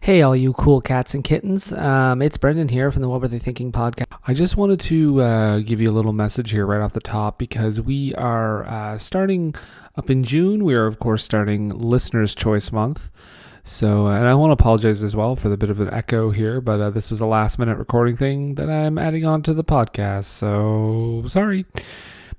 Hey, all you cool cats and kittens. It's Brendan here from the What Were They Thinking podcast. I just wanted to give you a little message here right off the top because we are starting up in June. We are, of course, starting Listener's Choice Month. So, and I want to apologize as well for the bit of an echo here, but this was a last minute recording thing that I'm adding on to the podcast. So, sorry.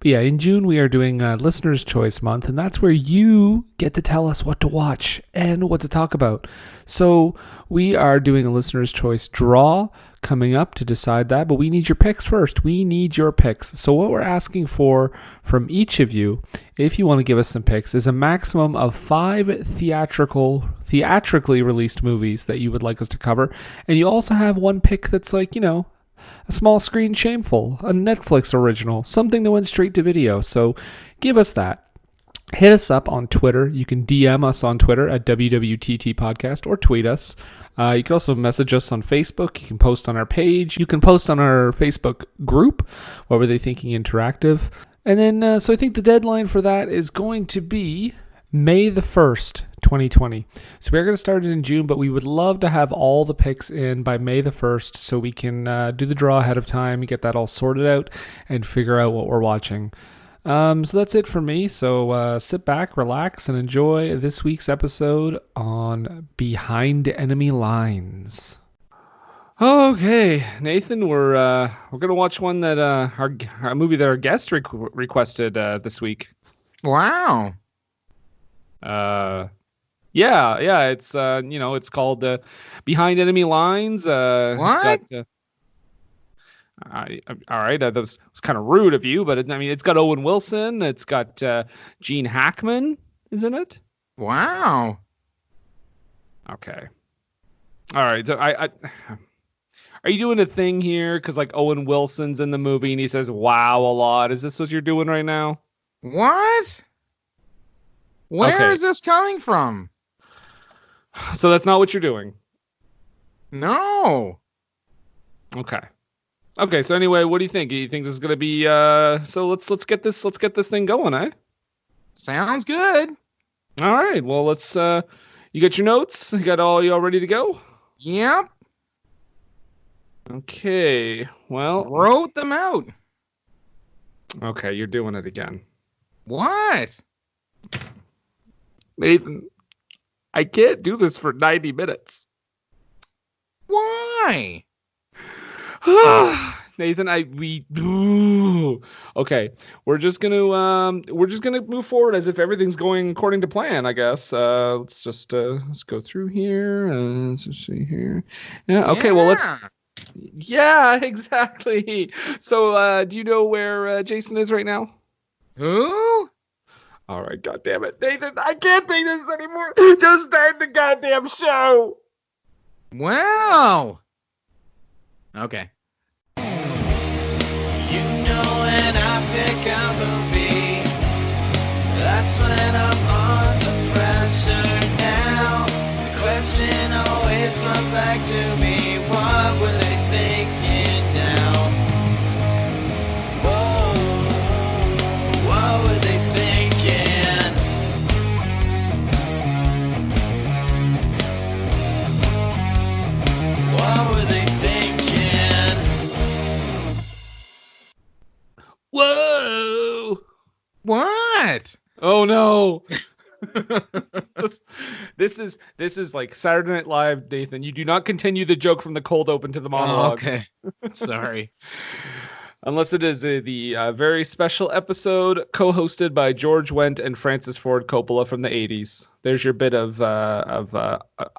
But yeah, in June we are doing Listener's Choice Month, and that's where you get to tell us what to watch and what to talk about. So we are doing a Listener's Choice draw coming up to decide that, but we need your picks first. We need your picks. So what we're asking for from each of you, if you want to give us some picks, is a maximum of 5 theatrically released movies that you would like us to cover. And you also have one pick that's like, a small screen shameful, a Netflix original, something that went straight to video. So give us that. Hit us up on Twitter. You can DM us on Twitter at WWTT Podcast or tweet us. You can also message us on Facebook. You can post on our page. You can post on our Facebook group, What Were They Thinking Interactive. And then, so I think the deadline for that is going to be May the 1st, 2020. So we're going to start it in June, but we would love to have all the picks in by May the 1st so we can do the draw ahead of time, get that all sorted out, and figure out what we're watching. So that's it for me. So sit back, relax, and enjoy this week's episode on Behind Enemy Lines. Okay, Nathan, we're gonna watch one that our movie that our guest requested this week. Wow. Yeah, it's it's called Behind Enemy Lines. What? It's got, all right, that was kind of rude of you, but it's got Owen Wilson. It's got Gene Hackman, isn't it? Wow. Okay. All right. So are you doing a thing here? Because like Owen Wilson's in the movie and he says "wow" a lot. Is this what you're doing right now? What? Where Okay. is this coming from? So that's not what you're doing. No. Okay, so anyway, what do you think? Do you think this is gonna be so let's get this thing going, eh? Sounds good. All right, well let's you got your notes? You all ready to go? Yep. Okay. Well, Wrote them out. okay, you're doing it again. What? Nathan, I can't do this for 90 minutes. Why? Nathan, okay. We're just gonna move forward as if everything's going according to plan, I guess. Let's go through here. Let's just see here. Yeah. Okay. Well, Yeah, exactly. So, do you know where Jason is right now? Who? All right. God damn it, Nathan! I can't take this anymore. Just start the goddamn show. Well. Okay. When I pick a movie, that's when I'm under pressure now. The question always comes back to me, what were they thinking now? Whoa, what were they thinking? What were they thinking? Whoa! What? Oh no! This is like Saturday Night Live, Nathan. You do not continue the joke from the cold open to the monologue. Oh, okay. Sorry. Unless it is the very special episode co-hosted by George Wendt and Francis Ford Coppola from the 80s. There's your bit of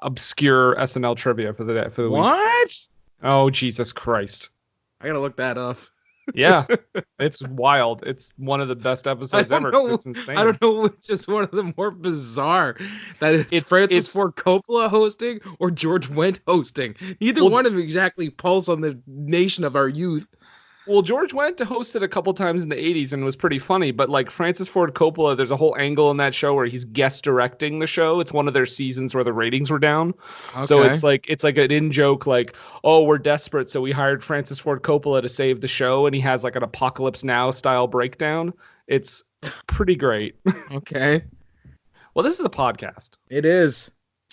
obscure SNL trivia for the week. What? Oh Jesus Christ! I gotta look that up. Yeah, it's wild. It's one of the best episodes ever. It's insane. I don't know which is one of the more bizarre. That it's Francis Ford Coppola hosting or George Wendt hosting. Neither one of them exactly pulse on the nation of our youth. Well, George Wendt hosted a couple times in the 80s and was pretty funny, but like Francis Ford Coppola, there's a whole angle in that show where he's guest directing the show. It's one of their seasons where the ratings were down. Okay. So it's like an in-joke like, oh, we're desperate, so we hired Francis Ford Coppola to save the show, and he has like an Apocalypse Now style breakdown. It's pretty great. Okay. Well, this is a podcast. It is.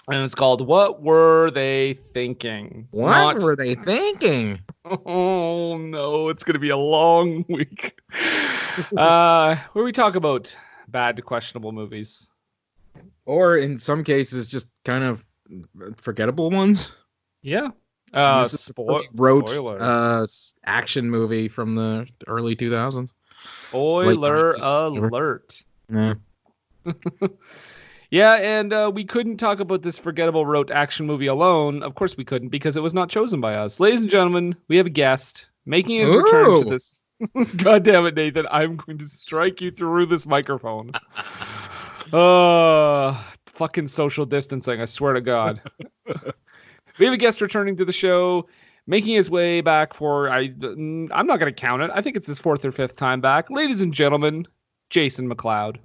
And it's called What Were They Thinking? What were they thinking? Oh, no. It's going to be a long week. Where we talk about bad, questionable movies. Or in some cases, just kind of forgettable ones. Yeah. This is Spoiler. Action movie from the early 2000s. Spoiler alert. Yeah. Yeah, and we couldn't talk about this forgettable rote action movie alone. Of course we couldn't, because it was not chosen by us. Ladies and gentlemen, we have a guest making his return to this. God damn it, Nathan. I'm going to strike you through this microphone. Fucking social distancing, I swear to God. We have a guest returning to the show, making his way back for, I'm not going to count it. I think it's his 4th or 5th time back. Ladies and gentlemen, Jason MacLeod.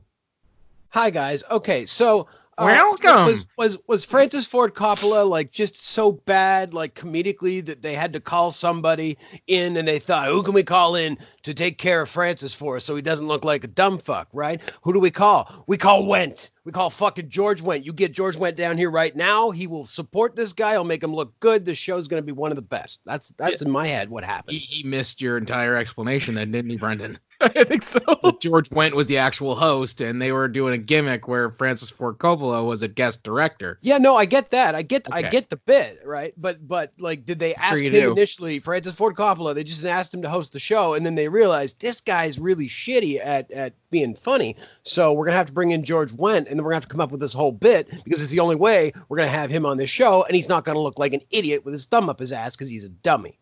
Hi guys. Okay, so welcome. Was Francis Ford Coppola like just so bad, like comedically, that they had to call somebody in, and they thought, who can we call in to take care of Francis for us so he doesn't look like a dumb fuck, right? Who do we call? We call Wendt. We call fucking George Wendt. You get George Wendt down here right now. He will support this guy. He'll make him look good. This show's going to be one of the best. That's in my head what happened. He missed your entire explanation then, didn't he, Brendan? I think so. That George Wendt was the actual host, and they were doing a gimmick where Francis Ford Coppola was a guest director. Yeah, no, I get that. I get the bit, right? But like, did they ask him initially, Francis Ford Coppola? They just asked him to host the show, and then they realized this guy's really shitty at being funny. So we're gonna have to bring in George Wendt, and then we're gonna have to come up with this whole bit because it's the only way we're gonna have him on this show, and he's not gonna look like an idiot with his thumb up his ass because he's a dummy.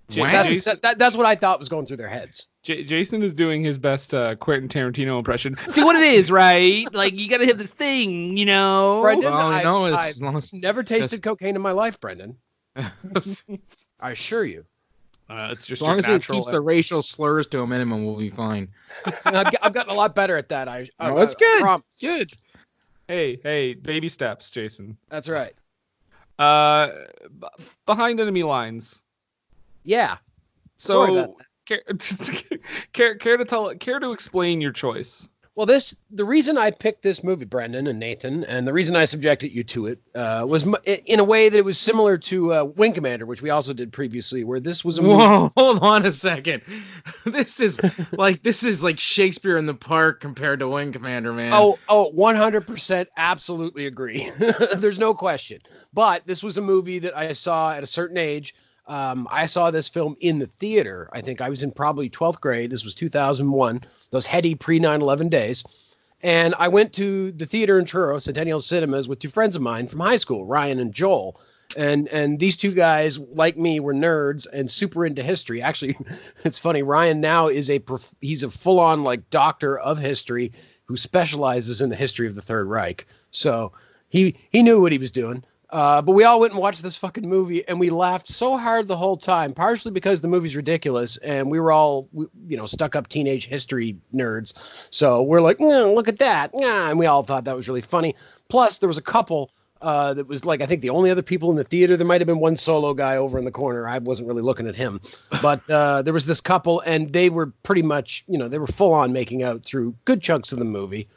That's what I thought was going through their heads. Jason is doing his best Quentin Tarantino impression. See what it is, right? Like, you gotta have this thing, you know? Brendan, I've never tasted cocaine in my life, Brendan. I assure you. It's just as long as he keeps the racial slurs to a minimum, we'll be fine. I've gotten a lot better at that. That's good. Good. Hey, baby steps, Jason. That's right. Behind enemy lines. Yeah. So, care to explain your choice? Well, the reason I picked this movie, Brendan and Nathan, and the reason I subjected you to it was in a way that it was similar to Wing Commander, which we also did previously, where this was a movie. Whoa, hold on a second. This is like Shakespeare in the Park compared to Wing Commander, man. Oh, 100% absolutely agree. There's no question. But this was a movie that I saw at a certain age. I saw this film in the theater. I think I was in probably 12th grade. This was 2001, those heady pre-9/11 days. And I went to the theater in Truro, Centennial Cinemas, with two friends of mine from high school, Ryan and Joel. And these two guys, like me, were nerds and super into history. Actually, it's funny. Ryan now is he's a full-on like doctor of history who specializes in the history of the Third Reich. So he knew what he was doing. But we all went and watched this fucking movie, and we laughed so hard the whole time, partially because the movie's ridiculous, and we were all, stuck-up teenage history nerds. So we're like, look at that. And we all thought that was really funny. Plus, there was a couple that was like, I think the only other people in the theater. There might have been one solo guy over in the corner. I wasn't really looking at him. But there was this couple, and they were pretty much, they were full-on making out through good chunks of the movie.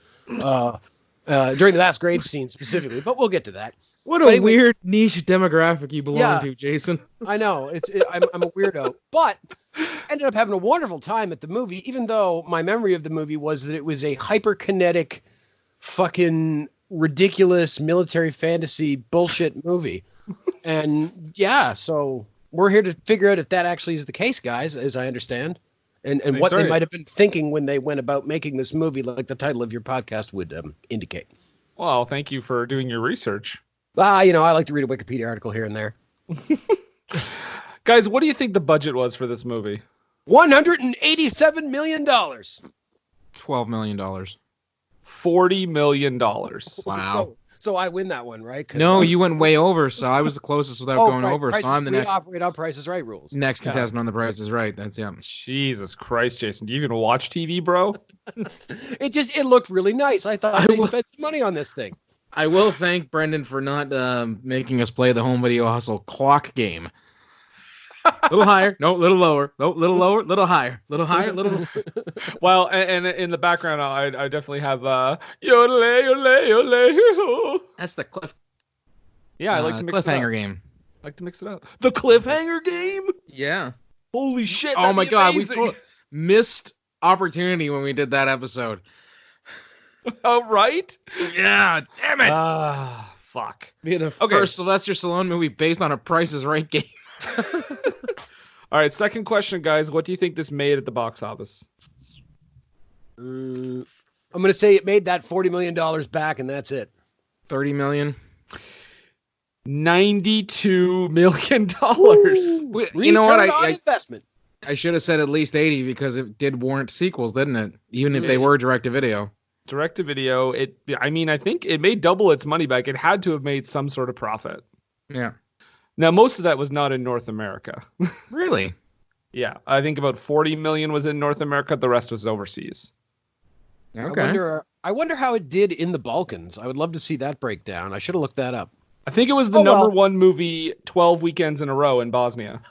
During the last grave scene specifically, but we'll get to that. What a weird niche demographic you belong to, Jason. I know. I'm a weirdo, but ended up having a wonderful time at the movie, even though my memory of the movie was that it was a hyperkinetic, fucking ridiculous military fantasy bullshit movie. And yeah, so we're here to figure out if that actually is the case, guys, as I understand. And what they might have been thinking when they went about making this movie, like the title of your podcast would indicate. Well, thank you for doing your research. I like to read a Wikipedia article here and there. Guys, what do you think the budget was for this movie? $187 million. $12 million. $40 million. Wow. So I win that one, right? No, you went way over, so I was the closest without going over. So I'm the next. We operate on Price is Right rules. Next contestant on the Price is Right. That's Jesus Christ, Jason. Do you even watch TV, bro? It looked really nice. I thought they spent some money on this thing. I will thank Brendan for not making us play the home video hustle clock game. A little higher, no, a little lower, no, a little lower, little higher, little higher, little. Well, and in the background, I definitely have yodel, yodel, yodel. That's the cliff. Yeah, I like to mix it up. Cliffhanger game. I like to mix it up. The cliffhanger game? Yeah. Holy shit! Oh my god, amazing. we missed opportunity when we did that episode. Oh, right? Yeah, damn it. Ah, fuck. Be the first Sylvester Stallone movie based on a Price is Right game. All right, second question, guys. What do you think this made at the box office? I'm going to say it made that $40 million back, and that's it. 30 million. $92 million. You know what? On investment. I should have said at least 80 because it did warrant sequels, didn't it? Even if they were direct-to-video. Direct-to-video, I think it made double its money back. It had to have made some sort of profit. Yeah. Now, most of that was not in North America. Really? Yeah, I think about 40 million was in North America. The rest was overseas. Okay. I wonder how it did in the Balkans. I would love to see that breakdown. I should have looked that up. I think it was the number one movie 12 weekends in a row in Bosnia.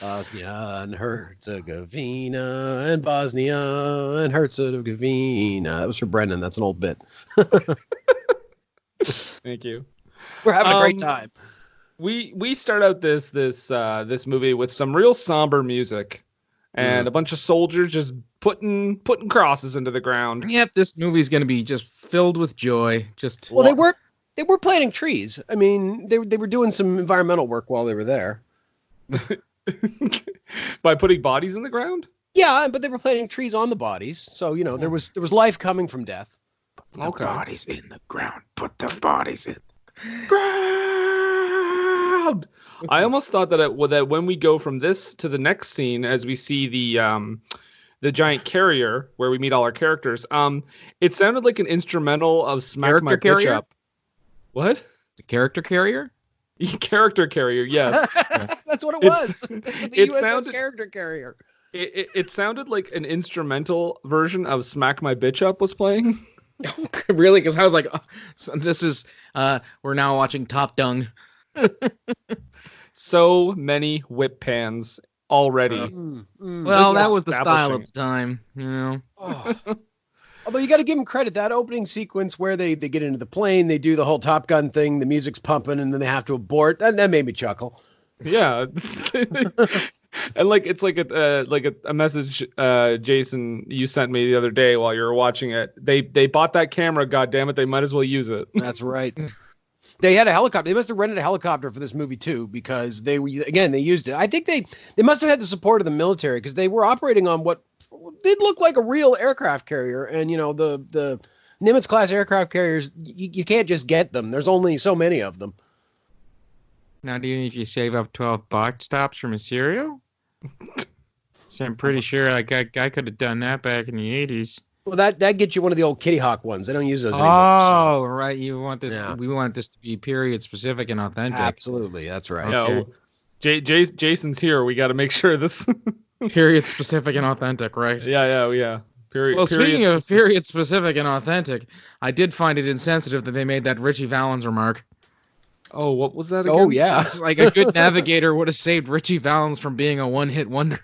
Bosnia and Herzegovina and Bosnia and Herzegovina. That was for Brendan. That's an old bit. Thank you. We're having a great time. We start out this movie with some real somber music and a bunch of soldiers just putting crosses into the ground. Yep, this movie's gonna be just filled with joy. They were planting trees. I mean, they were doing some environmental work while they were there. By putting bodies in the ground? Yeah, but they were planting trees on the bodies, so there was life coming from death. Put the bodies in the ground. Put the bodies in the ground. I almost thought that that when we go from this to the next scene, as we see the giant carrier where we meet all our characters, it sounded like an instrumental of "Smack My Bitch Up." What? The character carrier? Character carrier, yes. That's what it was. The USS sounded, character carrier. It sounded like an instrumental version of "Smack My Bitch Up" was playing. Really? Because I was like, so this is we're now watching Top Dung. So many whip pans already. Well, that was the style of the time, Although you got to give them credit, that opening sequence where they get into the plane, they do the whole Top Gun thing, the music's pumping, and then they have to abort. That made me chuckle. Yeah. And it's like a message, Jason, you sent me the other day while you were watching it. They bought that camera, goddammit, they might as well use it. That's right. They had a helicopter. They must have rented a helicopter for this movie too, because they used it. I think they must have had the support of the military, because they were operating on what did look like a real aircraft carrier. And the Nimitz class aircraft carriers, you can't just get them. There's only so many of them. Now, do you think you save up 12 box stops from a cereal? So I'm pretty sure I could have done that back in the 80s. Well, that gets you one of the old Kitty Hawk ones. They don't use those anymore. Oh, right. You want this? Yeah. We want this to be period specific and authentic. Absolutely, that's right. Okay. Jason's here. We got to make sure this period specific and authentic, right? Yeah. Speaking of period specific and authentic, I did find it insensitive that they made that Richie Valens remark. Oh, what was that again? Oh, yeah. It's like a good navigator would have saved Richie Valens from being a one-hit wonder.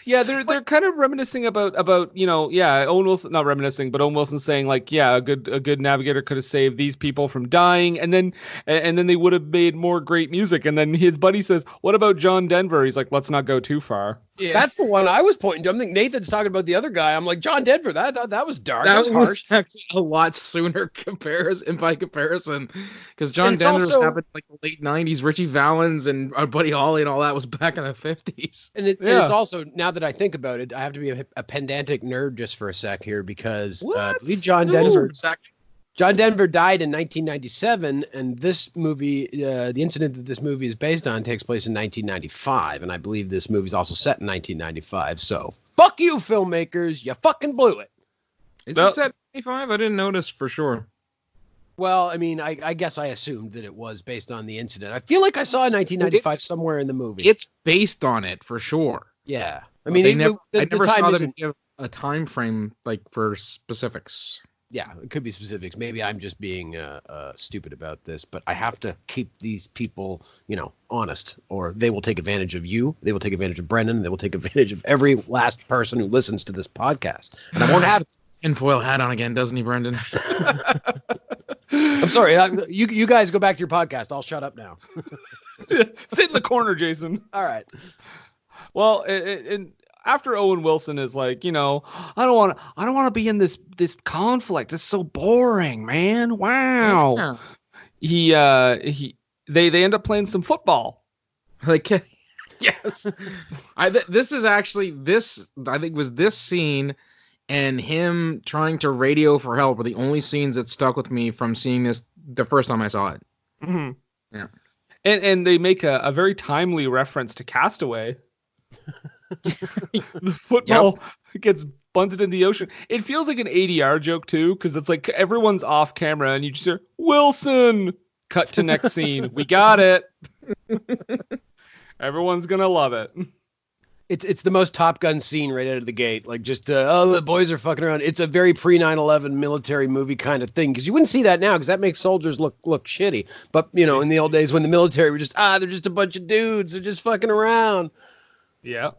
Yeah, they're kind of reminiscing about Owen Wilson, not reminiscing, but Owen Wilson saying a good navigator could have saved these people from dying, and then they would have made more great music. And then his buddy says, "What about John Denver?" He's like, "Let's not go too far." Yeah. That's the one I was pointing to. I think Nathan's talking about the other guy. I'm like, John Denver. That was dark. That was harsh. Actually a lot sooner by comparison, because John Denver was happened like the late '90s. Richie Valens and our buddy Holly and all that was back in the '50s. And it's also, now that I think about it, I have to be a pedantic nerd just for a sec here, because I believe John Denver died in 1997, and this movie, the incident that this movie is based on, takes place in 1995, and I believe this movie is also set in 1995. So fuck you, filmmakers, you fucking blew it. Is it set in 95? I didn't notice for sure. Well, I mean, I guess I assumed that it was based on the incident. I feel like I saw 1995 somewhere in the movie. It's based on it for sure. Yeah, I mean, I never saw them give a time frame for specifics. Yeah, it could be specifics. Maybe I'm just being stupid about this, but I have to keep these people, honest, or they will take advantage of you. They will take advantage of Brendan. They will take advantage of every last person who listens to this podcast. And I won't have tinfoil hat on again, doesn't he, Brendan? I'm sorry. You guys go back to your podcast. I'll shut up now. Sit in the corner, Jason. All right. Well, and after Owen Wilson is like, I don't want to be in this conflict. It's so boring, man. Wow. Yeah. They end up playing some football. Like, yes. This is actually I think was this scene and him trying to radio for help were the only scenes that stuck with me from seeing this the first time I saw it. Mm-hmm. Yeah. And they make a very timely reference to Castaway. The football gets bunted in the ocean. It feels like an ADR joke too, because it's like everyone's off camera and you just hear Wilson. Cut to next scene. We got it. Everyone's gonna love it. It's the most Top Gun scene right out of the gate. Like just the boys are fucking around. It's a very pre 9/11 military movie kind of thing, because you wouldn't see that now because that makes soldiers look shitty. But in the old days when the military were just they're just a bunch of dudes. They're just fucking around. Yeah.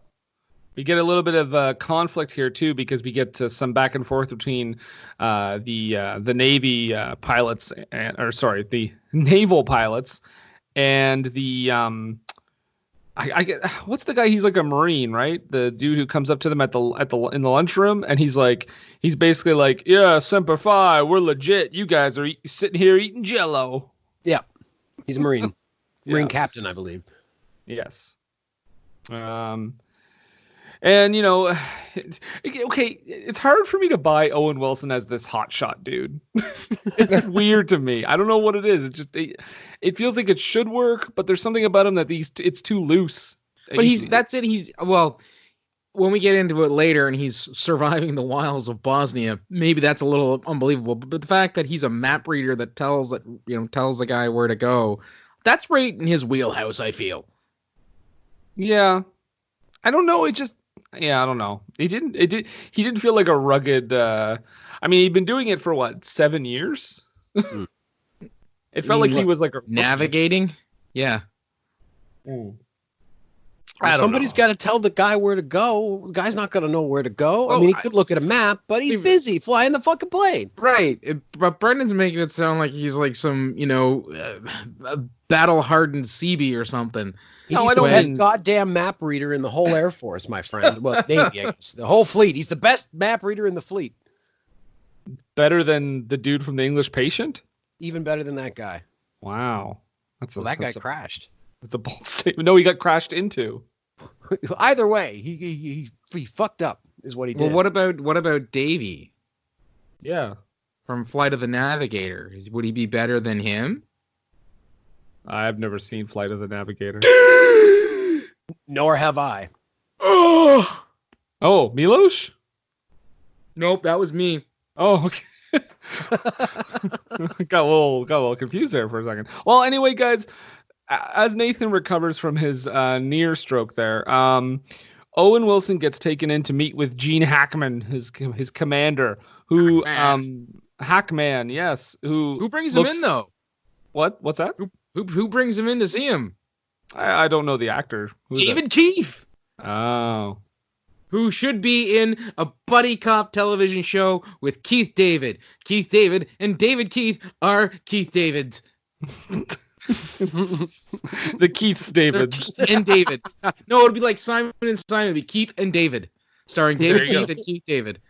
We get a little bit of conflict here too, because we get some back and forth between the Navy pilots, the naval pilots, and the I get what's the guy? He's like a Marine, right? The dude who comes up to them in the lunchroom, and he's basically like, yeah, Semper Fi, we're legit. You guys are sitting here eating Jello. Yeah, he's a Marine, Marine captain, I believe. Yes. And it's hard for me to buy Owen Wilson as this hotshot dude. It's weird to me. I don't know what it is. It's just it feels like it should work, but there's something about him that it's too loose. But when we get into it later and he's surviving the wiles of Bosnia, maybe that's a little unbelievable. But the fact that he's a map reader that tells the guy where to go, that's right in his wheelhouse, I feel. Yeah. I don't know. I don't know. He didn't feel like a rugged. He'd been doing it for what, 7 years? It felt like he was like navigating. Yeah. Somebody's got to tell the guy where to go. The guy's not going to know where to go. He could look at a map, but he's busy flying the fucking plane. Right. But Brendan's making it sound like he's like some, battle-hardened Seabee or something. He's the best goddamn map reader in the whole Air Force, my friend. Well, Navy, I guess. The whole fleet. He's the best map reader in the fleet. Better than the dude from The English Patient? Even better than that guy. Wow. That guy crashed. That's a bold statement. No, he got crashed into. Either way, he fucked up is what he did. Well, what about Davy? Yeah. From Flight of the Navigator. Would he be better than him? I've never seen Flight of the Navigator. Nor have I. Oh, Milos? Nope, that was me. Oh, okay. Got a little confused there for a second. Well, anyway, guys, as Nathan recovers from his near stroke there, Owen Wilson gets taken in to meet with Gene Hackman, his commander, who Hackman, yes, who brings him in though. What's that? Who brings him in to see him? I don't know the actor. David Keith. Oh. Who should be in a buddy cop television show with Keith David. Keith David and David Keith are Keith Davids. The Keith's Davids. And David. No, it would be like Simon and Simon. It would be Keith and David. Starring David Keith and Keith David.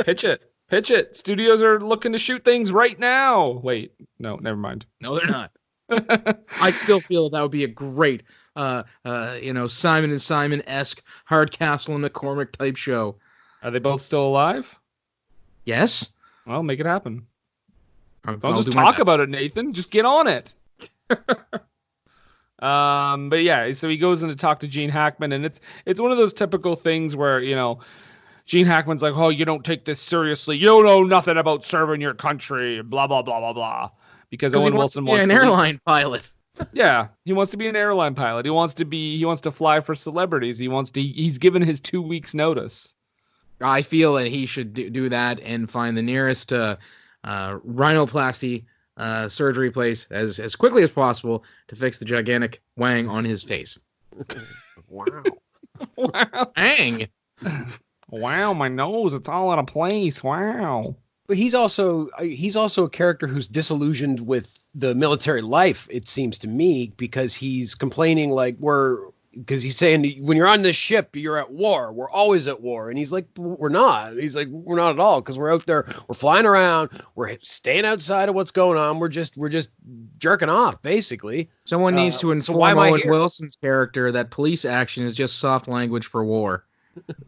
Pitch it. Studios are looking to shoot things right now. Wait. No, never mind. No, they're not. I still feel that would be a great, Simon and Simon-esque Hardcastle and McCormick type show. Are they both still alive? Yes. Well, make it happen. I'll just talk about it, Nathan. Just get on it. But yeah, so he goes in to talk to Gene Hackman, and it's one of those typical things where, Gene Hackman's like, oh, you don't take this seriously. You don't know nothing about serving your country, blah, blah, blah, blah, blah. Because Owen Wilson wants to be an airline pilot. Yeah, he wants to be an airline pilot. He wants to fly for celebrities. He's given his 2 weeks notice. I feel that he should do that and find the nearest rhinoplasty surgery place as quickly as possible to fix the gigantic wang on his face. Wow. Wow. Wang. Wow, my nose, it's all out of place. Wow. But he's also a character who's disillusioned with the military life, it seems to me, because he's complaining because he's saying when you're on this ship, you're at war. We're always at war. And he's like, we're not. He's like, we're not at all, because we're out there, we're flying around, we're staying outside of what's going on. We're just jerking off, basically. Someone needs to so why inform am I Owen here? Wilson's character that police action is just soft language for war.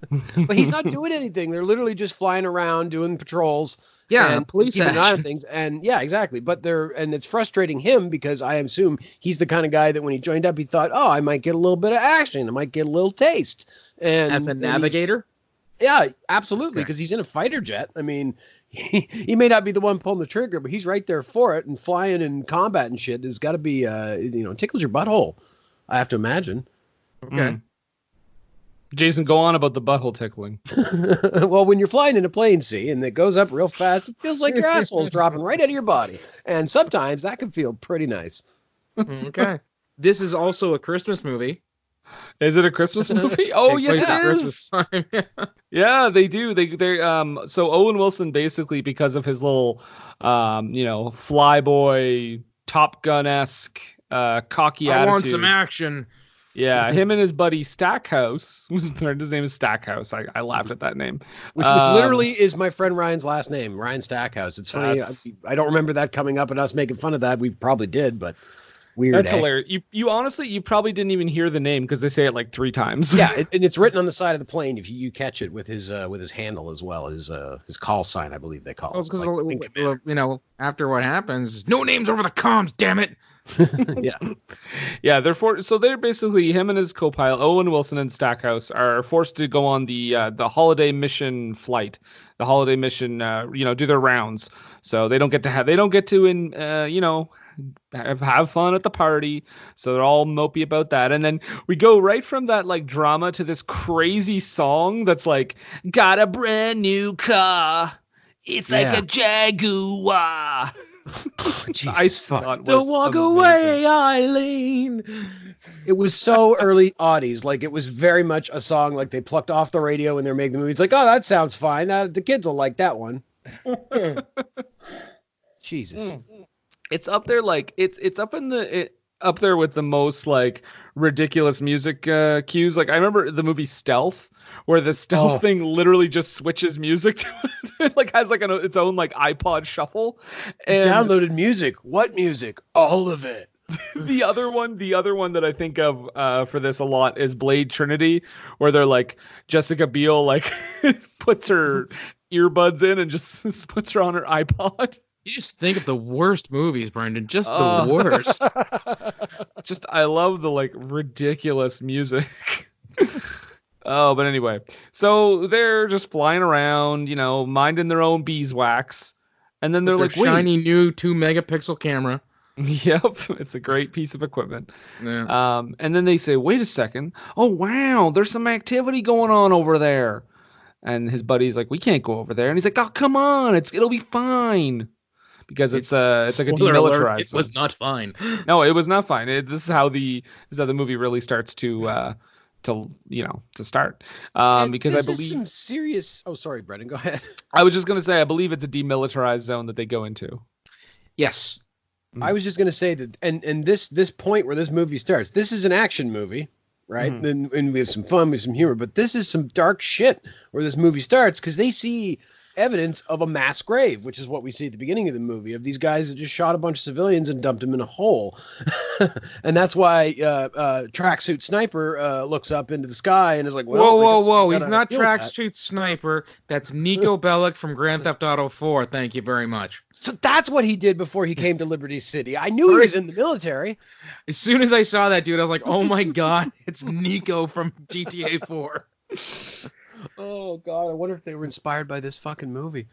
But he's not doing anything. They're literally just flying around doing patrols. Yeah, and police keeping an eye on action. things. And yeah, exactly. But it's frustrating him, because I assume he's the kind of guy that when he joined up, he thought, oh, I might get a little bit of action. I might get a little taste. And As a navigator? Yeah, absolutely. Okay. Because he's in a fighter jet. I mean, he may not be the one pulling the trigger, but he's right there for it. And flying and combat and shit has got to be, tickles your butthole, I have to imagine. Okay. Jason, go on about the butthole tickling. Well, when you're flying in a plane, and it goes up real fast, it feels like your asshole's dropping right out of your body. And sometimes that can feel pretty nice. Okay. This is also a Christmas movie. Is it a Christmas movie? Oh, Takes yes, place at it Christmas is. time. Yeah, they do. So Owen Wilson, basically, because of his little, flyboy, Top Gun-esque, cocky I attitude. want some action. Yeah, him and his buddy Stackhouse. His name is Stackhouse. I laughed at that name. Which literally is my friend Ryan's last name, Ryan Stackhouse. It's funny. That's- I don't remember that coming up and us making fun of that. We probably did, but weird. That's eh? hilarious. You honestly, you probably didn't even hear the name because they say it like 3 times. Yeah, and it's written on the side of the plane. If you catch it with his handle as well, his call sign, I believe they call it. Because, Like, after what happens, no names over the comms, damn it. yeah. Yeah, they're basically him and his co-pilot Owen Wilson and Stackhouse are forced to go on the holiday mission flight, the holiday mission, do their rounds. So they don't get to have fun at the party. So they're all mopey about that. And then we go right from that like drama to this crazy song that's like, got a brand new car. It's like a Jaguar. Jesus fuck. Don't walk away, Eileen. It was so early oddies. Like, it was very much a song like they plucked off the radio when they're making the movie. It's like, oh, that sounds fine. The kids will like that one. Jesus. It's up there like it's up in up there with the most like ridiculous music cues. Like I remember the movie Stealth, where the stealth thing literally just switches music to it. Like has like its own like iPod shuffle. And Downloaded music. What music? All of it. the other one that I think of for this a lot is Blade Trinity, where they're like Jessica Biel like puts her earbuds in and just puts her on her iPod. You just think of the worst movies, Brendan. Just the worst. Just I love the like ridiculous music. Oh, but anyway, so they're just flying around, minding their own beeswax, and then they're With like, their "Wait." shiny new 2-megapixel camera. Yep, it's a great piece of equipment. Yeah. And then they say, "Wait a second. Oh wow, there's some activity going on over there." And his buddy's like, "We can't go over there." And he's like, "Oh, come on, it'll be fine." Because it's like a Spoiler alert, demilitarized it zone. was not fine. No, it was not fine. This is how the movie really starts to start. Because this I is believe some serious. Oh, sorry, Brendan. Go ahead. I was just gonna say I believe it's a demilitarized zone that they go into. Yes. I was just going to say that, and this point where this movie starts, this is an action movie, right? And we have some fun, we have some humor, but this is some dark shit where this movie starts, because they see evidence of a mass grave, which is what we see at the beginning of the movie, of these guys that just shot a bunch of civilians and dumped them in a hole. And that's why tracksuit sniper looks up into the sky and is like, well, whoa. I He's guess we not gotta deal with that. tracksuit sniper. That's Nico Bellic from Grand Theft Auto 4. Thank you very much. So that's what he did before he came to Liberty City. I knew he was in the military. As soon as I saw that dude, I was like, oh my god, it's Nico from GTA 4. Oh God, I wonder if they were inspired by this fucking movie.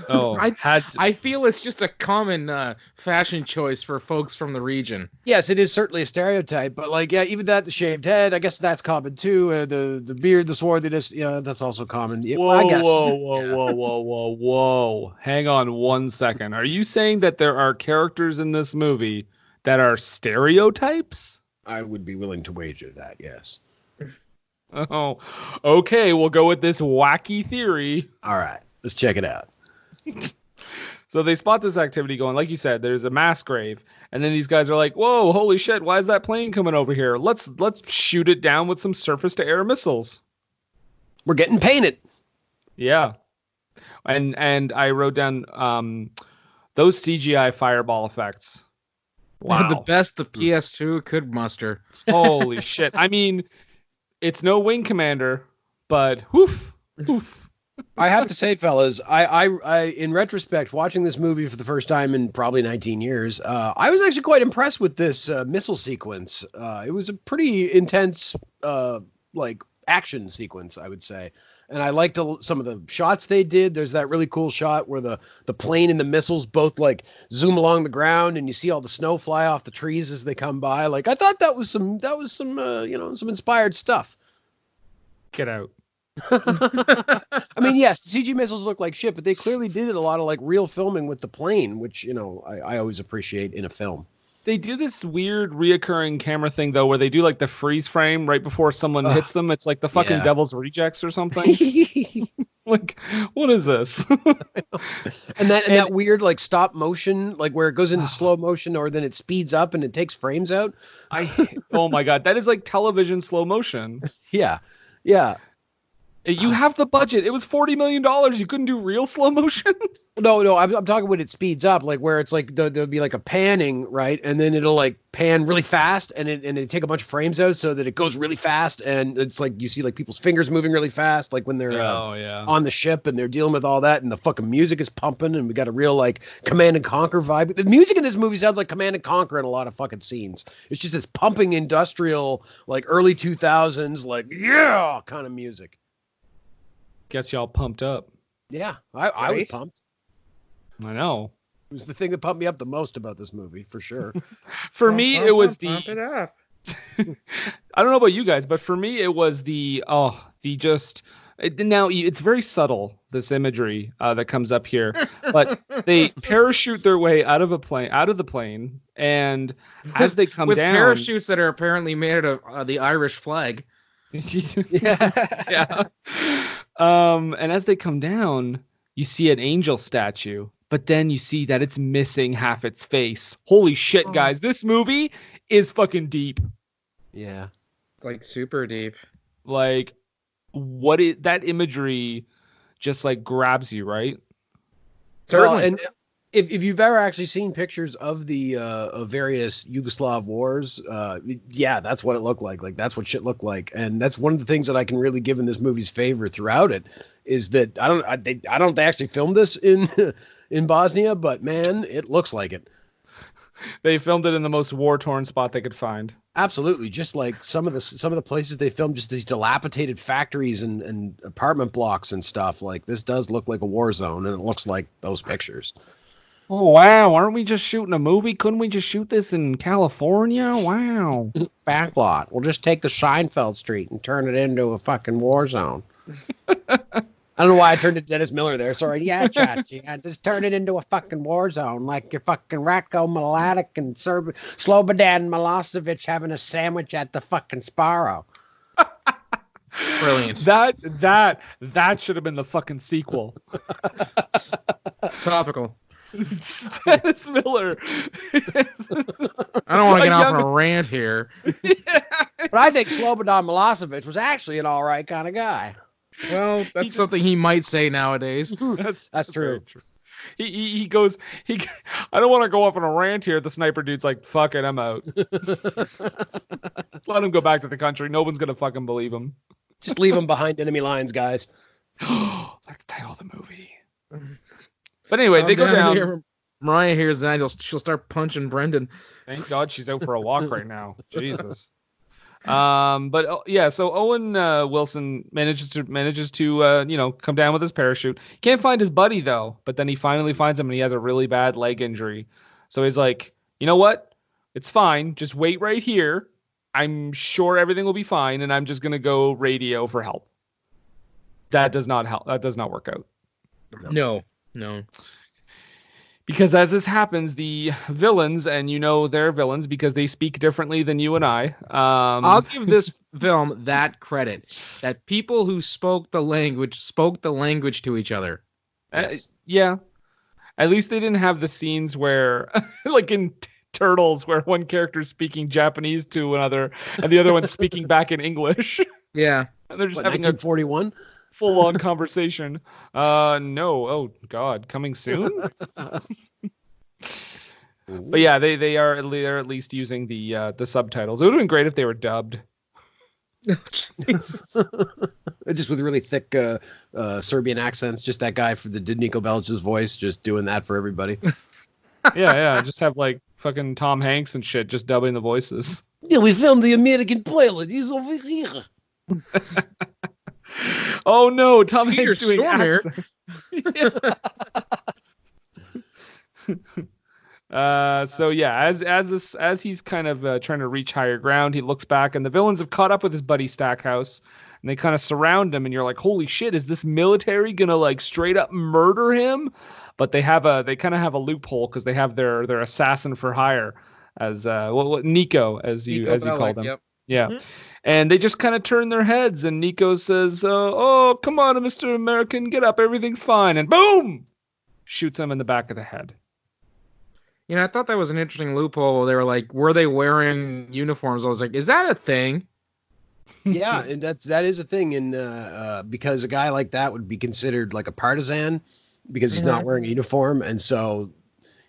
Oh, I feel it's just a common fashion choice for folks from the region. Yes, it is certainly a stereotype, but like, yeah, even that, the shaved head, I guess that's common too. The beard, the swarthiness, that's also common. Yeah, Whoa, I guess. whoa. Hang on 1 second. Are you saying that there are characters in this movie that are stereotypes? I would be willing to wager that, yes. Oh, okay. We'll go with this wacky theory. All right, let's check it out. So they spot this activity going, like you said, there's a mass grave, and then these guys are like, "Whoa, holy shit! Why is that plane coming over here? Let's shoot it down with some surface-to-air missiles." We're getting painted. Yeah, and I wrote down those CGI fireball effects. Wow, The best the PS2 could muster. holy shit! I mean, it's no Wing Commander, but whoof. I have to say, fellas, I in retrospect, watching this movie for the first time in probably 19 years, I was actually quite impressed with this missile sequence. It was a pretty intense, like action sequence, I would say. And I liked some of the shots they did. There's that really cool shot where the plane and the missiles both like zoom along the ground, and you see all the snow fly off the trees as they come by. Like I thought that was some some inspired stuff. Get out. I mean, yes, the CG missiles look like shit, but they clearly did a lot of like real filming with the plane, which I always appreciate in a film. They do this weird reoccurring camera thing though, where they do like the freeze frame right before someone hits them. It's like the fucking Devil's Rejects or something. Like, what is this? and that weird like stop motion, like where it goes into slow motion, or then it speeds up and it takes frames out. Oh my god, that is like television slow motion. Yeah. You have the budget. It was $40 million. You couldn't do real slow motion? No, I'm talking when it speeds up, like where it's like there'll be like a panning, right? And then it'll like pan really fast, and it take a bunch of frames out so that it goes really fast, and it's like you see like people's fingers moving really fast, like when they're on the ship and they're dealing with all that, and the fucking music is pumping, and we got a real like Command and Conquer vibe. The music in this movie sounds like Command and Conquer in a lot of fucking scenes. It's just this pumping industrial, like early 2000s, like yeah kind of music. Gets y'all pumped up. Yeah, I was pumped. I know. It was the thing that pumped me up the most about this movie, for sure. For me, it was Pump it up. I don't know about you guys, but for me, it was now it's very subtle, this imagery that comes up here, but they parachute their way out of the plane, and as they come with down, parachutes that are apparently made out of the Irish flag. yeah. And as they come down, you see an angel statue, but then you see that it's missing half its face. Holy shit, guys. This movie is fucking deep. Yeah. Like super deep. Like that imagery just like grabs you, right? Certainly. Well, and if you've ever actually seen pictures of the of various Yugoslav wars, that's what it looked like. Like that's what shit looked like, and that's one of the things that I can really give in this movie's favor throughout it is that I don't think they actually filmed this in Bosnia, but man, it looks like it. They filmed it in the most war-torn spot they could find. Absolutely, just like some of the places they filmed, just these dilapidated factories and apartment blocks and stuff. Like this does look like a war zone, and it looks like those pictures. Oh, wow. Aren't we just shooting a movie? Couldn't we just shoot this in California? Wow. Backlot. We'll just take the Seinfeld Street and turn it into a fucking war zone. I don't know why I turned to Dennis Miller there. Sorry. Yeah, Chachi. I just turn it into a fucking war zone like your fucking Ratko Mladic and Slobodan Milosevic having a sandwich at the fucking Sparrow. Brilliant. That should have been the fucking sequel. Topical. Dennis Miller. I don't want to get off on a rant here. But I think Slobodan Milosevic was actually an all right kind of guy. Well, that's something he might say nowadays. That's true. He goes, I don't want to go off on a rant here. The sniper dude's like, fuck it, I'm out. Let him go back to the country. No one's going to fucking believe him. Just leave him behind enemy lines, guys. That's the title of the movie. But anyway, they go down. Here, Mariah hears that. She'll start punching Brendan. Thank God she's out for a walk right now. Jesus. So Owen Wilson manages to come down with his parachute. Can't find his buddy though, but then he finally finds him and he has a really bad leg injury. So he's like, you know what? It's fine. Just wait right here. I'm sure everything will be fine, and I'm just gonna go radio for help. That does not help. That does not work out. No. Because as this happens, the villains, and they're villains because they speak differently than you and I. I'll give this film that credit, that people who spoke the language to each other. Yes. Yeah. At least they didn't have the scenes where, like in Turtles, where one character's speaking Japanese to another and the other one's speaking back in English. Yeah. And they're just What, having 1941? a full-on conversation. No. Oh, God. Coming soon? But yeah, they're at least using the subtitles. It would have been great if they were dubbed. Just with really thick Serbian accents. Just that guy for the Nico Bellic's voice, just doing that for everybody. Yeah. Just have like fucking Tom Hanks and shit just dubbing the voices. Yeah, we found the American pilot. He's over here. Oh no, Tom Peter Hanks doing Stormare. So yeah, as he's kind of trying to reach higher ground, he looks back and the villains have caught up with his buddy Stackhouse, and they kind of surround him, and you're like, holy shit, is this military gonna like straight up murder him? But they kind of have a loophole because they have their assassin for hire as Nico, as you called him. Yep. Yeah. Mm-hmm. And they just kind of turn their heads, and Nico says, oh, come on, Mr. American, get up, everything's fine. And boom! Shoots him in the back of the head. You know, I thought that was an interesting loophole. They were like, were they wearing uniforms? I was like, is that a thing? Yeah, and that is a thing, and because a guy like that would be considered like a partisan because he's not wearing a uniform, and so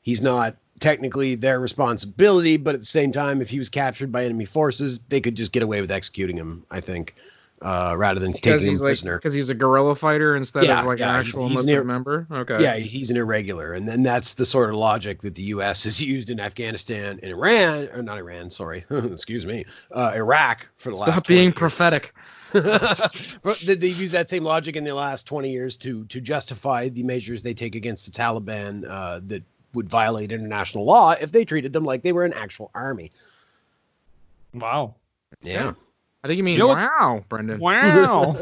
he's not technically their responsibility, but at the same time, if he was captured by enemy forces, they could just get away with executing him, I think, rather than taking him prisoner. Because he's a guerrilla fighter instead of like an actual enlisted member? Okay. Yeah, he's an irregular, and then that's the sort of logic that the U.S. has used in Afghanistan and Iraq for the last 20 Stop being years. prophetic. They've used that same logic in the last 20 years to justify the measures they take against the Taliban that would violate international law if they treated them like they were an actual army. Wow. Yeah. I think you mean wow, Brendan. Wow.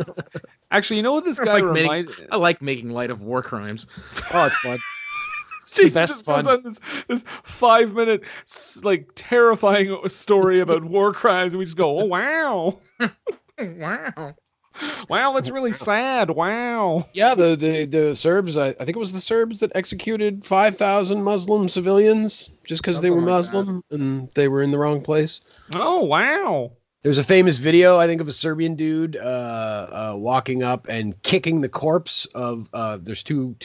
Actually, you know what this guy reminds? I like making light of war crimes. Oh, it's fun. It's the best fun. Goes on this 5-minute like terrifying story about war crimes, and we just go, oh wow. Wow. Wow, that's really sad. Wow. Yeah, the Serbs, I think it was the Serbs that executed 5,000 Muslim civilians just because they were Muslim and they were in the wrong place. Oh, wow. There's a famous video, I think, of a Serbian dude walking up and kicking the corpse of there's two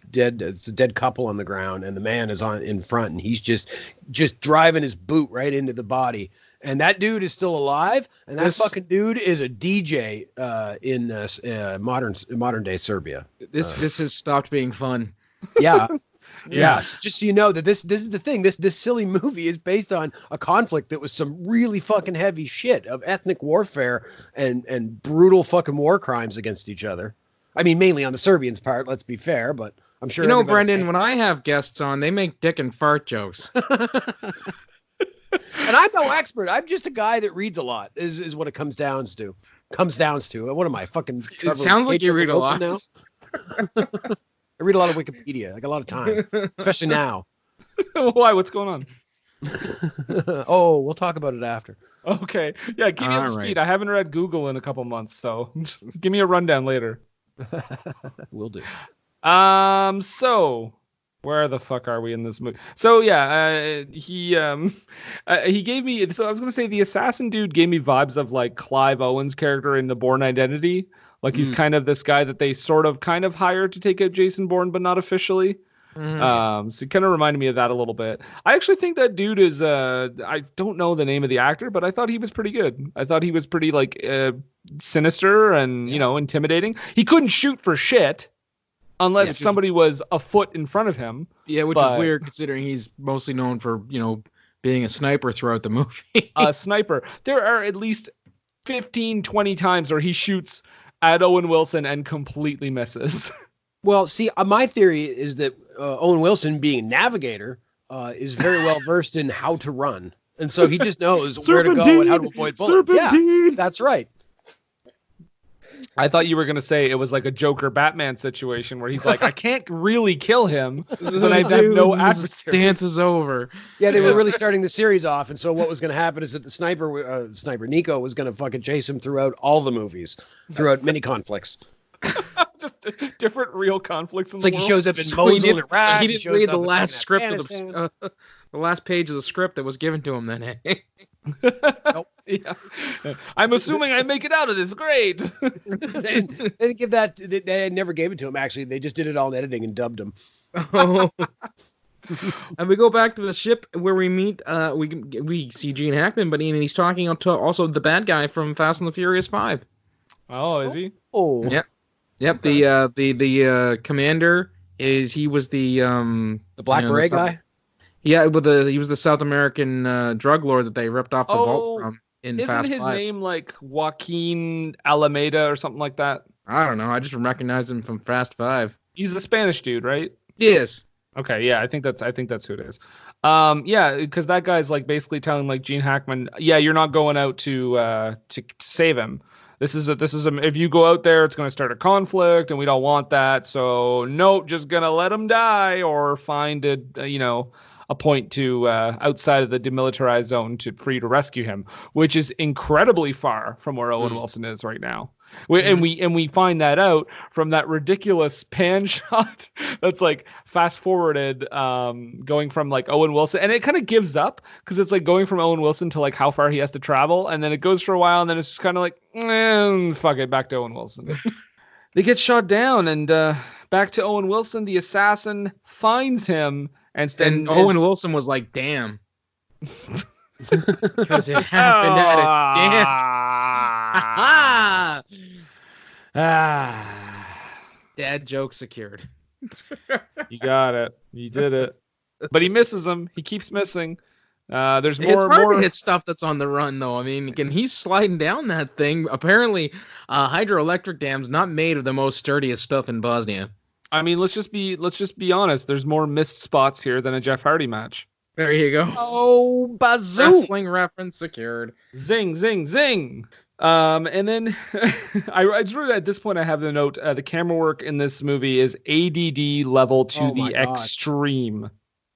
dead. It's a dead couple on the ground, and the man is in front, and he's just driving his boot right into the body. And that dude is still alive, and that fucking dude is a DJ in modern day Serbia. This has stopped being fun. Yeah. Yeah, so just so you know that this is the thing. This silly movie is based on a conflict that was some really fucking heavy shit of ethnic warfare and brutal fucking war crimes against each other. I mean, mainly on the Serbians' part, let's be fair, but I'm sure. You know, Brendan, when I have guests on, they make dick and fart jokes. And I'm no expert. I'm just a guy that reads a lot. Is what it comes down to. What am I, fucking? It sounds like you read a lot now. I read a lot of Wikipedia. I got a lot of time, especially now. Why? What's going on? Oh, we'll talk about it after. Okay. Yeah, keep me up to speed. I haven't read Google in a couple months, so give me a rundown later. Will do. So where the fuck are we in this movie? So yeah, he gave me. So I was gonna say the assassin dude gave me vibes of like Clive Owen's character in The Bourne Identity. Like he's kind of this guy that they sort of kind of hired to take out Jason Bourne, but not officially. So it kind of reminded me of that a little bit. I actually think that dude is I don't know the name of the actor, but I thought he was pretty good. I thought he was pretty like sinister and you know, intimidating. He couldn't shoot for shit unless somebody was a foot in front of him. Yeah, which is weird considering he's mostly known for, you know, being a sniper throughout the movie. A sniper. There are at least 15, 20 times where he shoots at Owen Wilson and completely misses. Well, see, my theory is that Owen Wilson, being a navigator, is very well versed in how to run. And so he just knows where to go and how to avoid bullets. Yeah, that's right. I thought you were going to say it was like a Joker Batman situation where he's like, I can't really kill him, but I have no adversary. Dance is over. Yeah, they were really starting the series off, and so what was going to happen is that the sniper Nico was going to fucking chase him throughout all the movies, throughout many conflicts. Just different real conflicts in It's the like he world. shows up in So Mosul, Iraq. he he didn't shows read up the in last script of Afghanistan. the last page of the script that was given to him. Then, eh? Nope. Yeah. I'm assuming I make it out of this. Great. they didn't give that. They never gave it to him. Actually, they just did it all in editing and dubbed him. Oh. And we go back to the ship where we meet. We see Gene Hackman, but he's talking to also the bad guy from Fast and the Furious 5. Oh, is he? Oh, Yeah. Yep. Okay. The commander he was the Black Beret guy. Yeah, he was the South American drug lord that they ripped off the vault from in Isn't Fast his 5. name like Joaquin Alameda or something like that? I don't know. I just recognized him from Fast 5. He's the Spanish dude, right? Yes. Okay, yeah, I think that's who it is. Yeah, because that guy's like basically telling like Gene Hackman, yeah, you're not going out to save him. This is if you go out there, it's going to start a conflict, and we don't want that. So nope, just gonna let him die or find a point to outside of the demilitarized zone for you to rescue him, which is incredibly far from where Owen Wilson is right now. And we find that out from that ridiculous pan shot that's like fast forwarded, going from like Owen Wilson, and it kind of gives up because it's like going from Owen Wilson to like how far he has to travel, and then it goes for a while, and then it's just kind of like fuck it, back to Owen Wilson. They get shot down, and back to Owen Wilson. The assassin finds him, and Owen Wilson was like, "Damn." Because it happened at a damn. Dad joke secured. You got it. You did it. But he misses him. He keeps missing. There's It's more. hard to hit stuff that's on the run, though. I mean, he's sliding down that thing. Apparently, hydroelectric dam's not made of the most sturdiest stuff in Bosnia. I mean, let's just be honest. There's more missed spots here than a Jeff Hardy match. There you go. Oh, bazoo! Wrestling reference secured. Zing, zing, zing. And then I just wrote at this point I have the note, the camera work in this movie is ADD level to the extreme.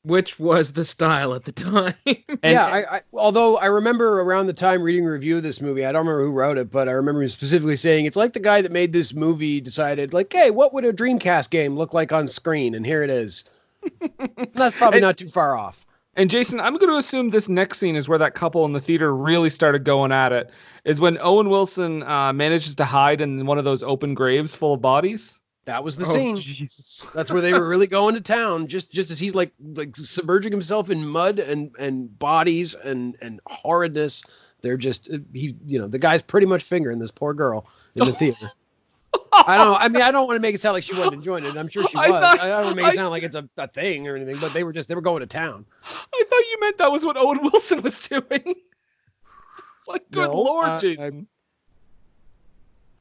Which was the style at the time. Yeah, although I remember around the time reading a review of this movie, I don't remember who wrote it, but I remember him specifically saying it's like the guy that made this movie decided, like, hey, what would a Dreamcast game look like on screen? And here it is. That's probably not too far off. And Jason, I'm going to assume this next scene is where that couple in the theater really started going at it, is when Owen Wilson manages to hide in one of those open graves full of bodies. That was the scene. Jesus. That's where they were really going to town, just as he's like submerging himself in mud and bodies and horridness. They're just the guy's pretty much fingering this poor girl in the theater. I don't know. I mean, I don't want to make it sound like she wasn't enjoying it. I'm sure she was. I don't want to make it sound like it's a thing or anything, but they were going to town. I thought you meant that was what Owen Wilson was doing. Like, good Lord, Jason.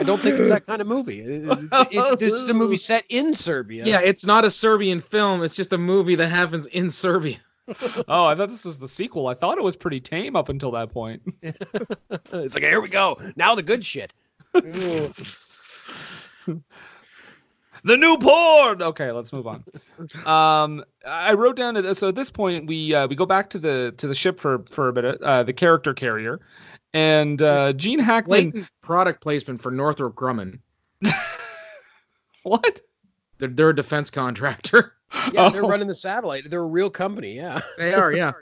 I don't think it's that kind of movie. This is a movie set in Serbia. Yeah, it's not a Serbian film. It's just a movie that happens in Serbia. Oh, I thought this was the sequel. I thought it was pretty tame up until that point. It's like, here we go. Now the good shit. The new porn. Okay, let's move on. I wrote down so at this point we go back to the ship for a bit, the character carrier, and Gene Hackman. Blatant product placement for Northrop Grumman. What? They're a defense contractor. Yeah, they're running the satellite. They're a real company. Yeah, they are. Yeah.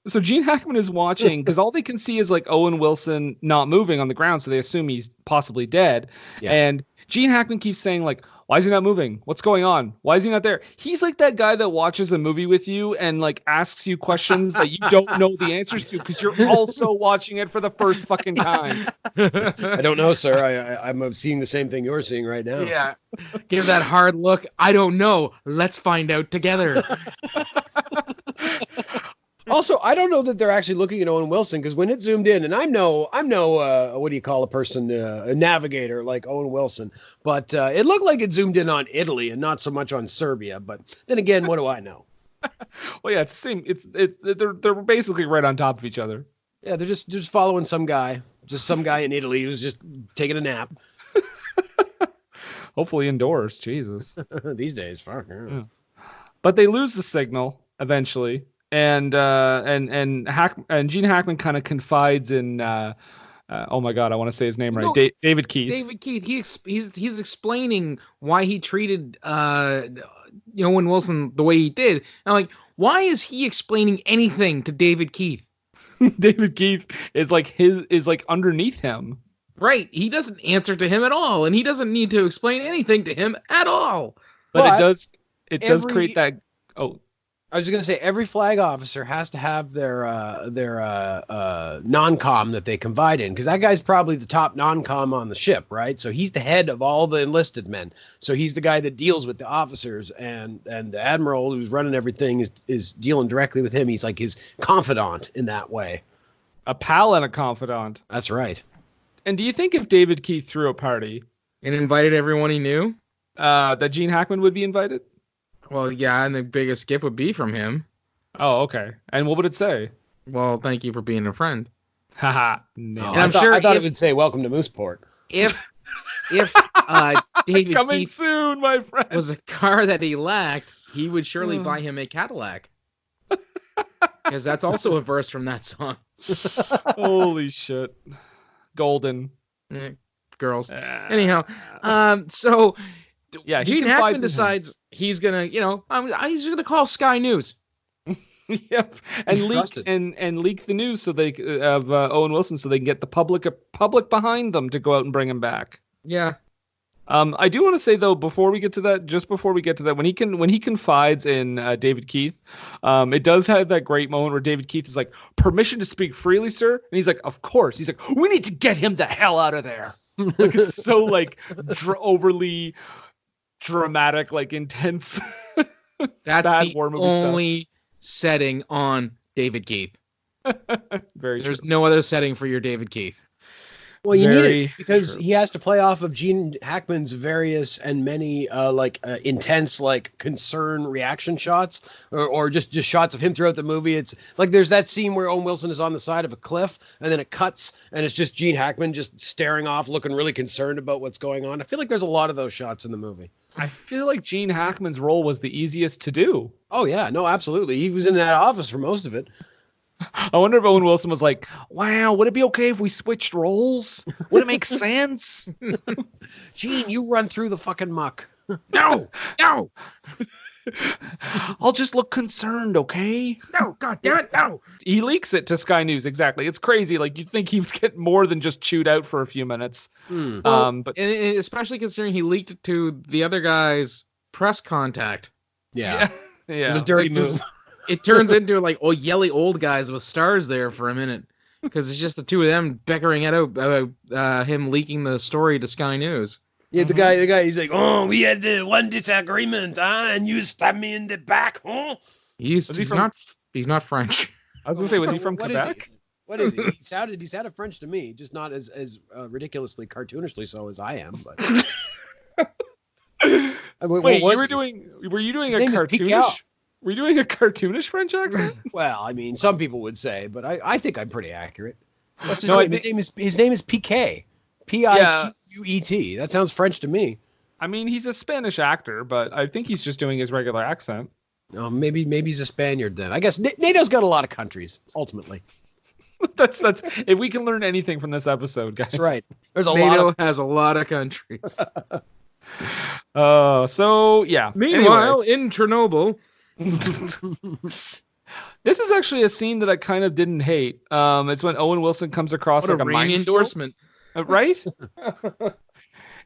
So Gene Hackman is watching because all they can see is like Owen Wilson not moving on the ground, so they assume he's possibly dead. Yeah. And Gene Hackman keeps saying like, why is he not moving? What's going on? Why is he not there? He's like that guy that watches a movie with you and like asks you questions that you don't know the answers to because you're also watching it for the first fucking time. I don't know, sir. I'm seeing the same thing you're seeing right now. Yeah. Give that hard look. I don't know. Let's find out together. Also, I don't know that they're actually looking at Owen Wilson because when it zoomed in, and I'm no what do you call a person, a navigator like Owen Wilson, but it looked like it zoomed in on Italy and not so much on Serbia. But then again, what do I know? Well, yeah, it's the same. They're basically right on top of each other. Yeah, they're just following some guy in Italy who's just taking a nap. Hopefully indoors. Jesus. These days, fuck. Yeah. But they lose the signal eventually. And Gene Hackman kind of confides in oh my God, I want to say his name right. No, David Keith. David Keith. He's explaining why he treated Owen Wilson the way he did. And I'm like, why is he explaining anything to David Keith? David Keith is like underneath him. Right. He doesn't answer to him at all, and he doesn't need to explain anything to him at all. But it does create that. Oh, I was going to say every flag officer has to have their non-com that they confide in, because that guy's probably the top non-com on the ship, right? So he's the head of all the enlisted men. So he's the guy that deals with the officers, and the admiral who's running everything is dealing directly with him. He's like his confidant in that way. A pal and a confidant. That's right. And do you think if David Keith threw a party And invited everyone he knew? that Gene Hackman would be invited? Well, yeah, and the biggest gift would be from him. Oh, okay. And what would it say? Well, thank you for being a friend. Haha. No. And I'm sure I thought if- it would say welcome to Mooseport. If David Coming Keith soon, my friend. was a car that he lacked, he would surely buy him a Cadillac. Because that's also a verse from that song. Holy shit. Golden. Girls. Anyhow, so yeah, he Gene confides Hackman in decides he's gonna, he's gonna call Sky News. Yep, and leak Trusted. and leak the news so they of Owen Wilson so they can get the public behind them to go out and bring him back. Yeah. I do want to say though, before we get to that, when he confides in David Keith, it does have that great moment where David Keith is like, "Permission to speak freely, sir," and he's like, "Of course." He's like, "We need to get him the hell out of there." Like it's so like overly dramatic, like intense. That's bad the war movie only setting on David Keith. Very There's true. no other setting for your David Keith. Well, you need Very it because true. he has to play off of Gene Hackman's various and many intense concern reaction shots or just shots of him throughout the movie. It's like there's that scene where Owen Wilson is on the side of a cliff and then it cuts and it's just Gene Hackman just staring off, looking really concerned about what's going on. I feel like there's a lot of those shots in the movie. I feel like Gene Hackman's role was the easiest to do. Oh yeah, no, absolutely. He was in that office for most of it. I wonder if Owen Wilson was like, "Wow, would it be okay if we switched roles? Would it make sense?" Gene, you run through the fucking muck. No! I'll just look concerned, okay? No! God damn it! No! He leaks it to Sky News, exactly. It's crazy. Like, you'd think he would get more than just chewed out for a few minutes. But And especially considering he leaked it to the other guy's press contact. Yeah. yeah. It was a dirty Like, move. It turns into like yelly old guys with stars there for a minute. Because it's just the two of them bickering about him leaking the story to Sky News. Yeah, the guy, he's like, "Oh, we had the one disagreement, and you stabbed me in the back, huh?" He's from- not French. I was going to say, was he from What is Quebec? he? What is he? He sounded French to me, just not as ridiculously cartoonishly so as I am. But Wait, what was were he? you doing His a name is cartoonish? Piquel. Were you doing a cartoonish French accent? Well, I mean, some people would say, but I think I'm pretty accurate. What's his No, I name? His name is Piquet. Piquet. That sounds French to me. I mean, he's a Spanish actor, but I think he's just doing his regular accent. Oh, maybe he's a Spaniard then. I guess NATO's got a lot of countries. Ultimately, that's if we can learn anything from this episode, guys. that's right. There's a lot NATO of has a lot of countries. So yeah. Meanwhile, in Chernobyl, This is actually a scene that I kind of didn't hate. It's when Owen Wilson comes across what like a a ring minefield. endorsement. Right?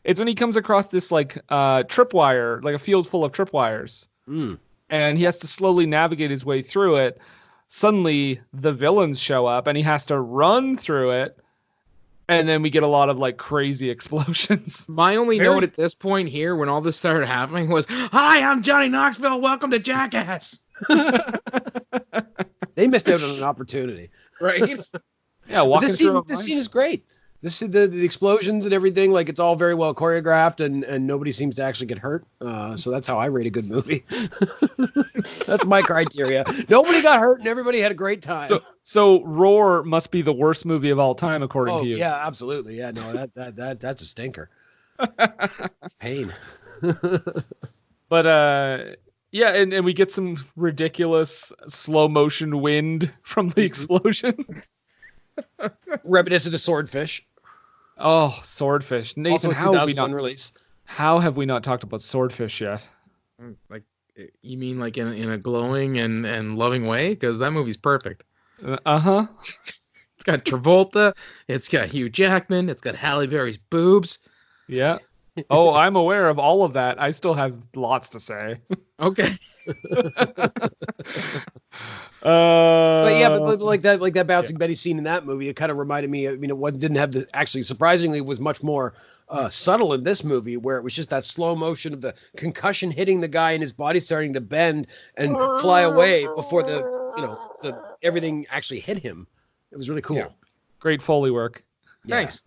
It's when he comes across this like tripwire, like a field full of tripwires. And he has to slowly navigate his way through it. Suddenly the villains show up and he has to run through it. And then we get a lot of like crazy explosions. My only note at this point here, when all this started happening, was, "Hi, I'm Johnny Knoxville. Welcome to Jackass." They missed out on an opportunity. Right? Yeah, walking This through scene is great. The explosions and everything, like it's all very well choreographed and nobody seems to actually get hurt. So that's how I rate a good movie. That's my criteria. Nobody got hurt and everybody had a great time. So Roar must be the worst movie of all time, according to you. Yeah, absolutely. Yeah, no, that's a stinker. Pain. But yeah, and we get some ridiculous slow motion wind from the explosion. Reminiscent of Swordfish. Oh, Swordfish. Nathan, Also a how have we 2001 not release. how have we not talked about Swordfish yet? Like, you mean like in a glowing and loving way? Because that movie's perfect. Uh-huh. It's got Travolta. It's got Hugh Jackman. It's got Halle Berry's boobs. Yeah. Oh, I'm aware of all of that. I still have lots to say. Okay. But yeah, but like that bouncing Betty scene in that movie, it kind of reminded me. I mean, it didn't have the actually surprisingly it was much more subtle in this movie, where it was just that slow motion of the concussion hitting the guy and his body starting to bend and fly away before the everything actually hit him. It was really cool. Yeah. Great Foley work. Yeah. Thanks.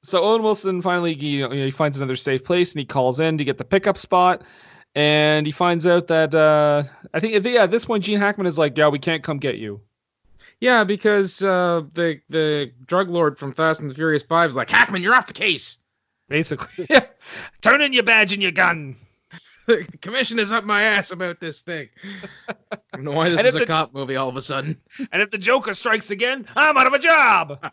So Owen Wilson finally, he finds another safe place and he calls in to get the pickup spot, and he finds out that I think at this point Gene Hackman is like, yeah, we can't come get you. Yeah, because the drug lord from Fast and the Furious 5 is like, Hackman, you're off the case. Basically, yeah. Turn in your badge and your gun. The commission is up my ass about this thing. I don't know why this is a cop movie all of a sudden. And if the Joker strikes again, I'm out of a job.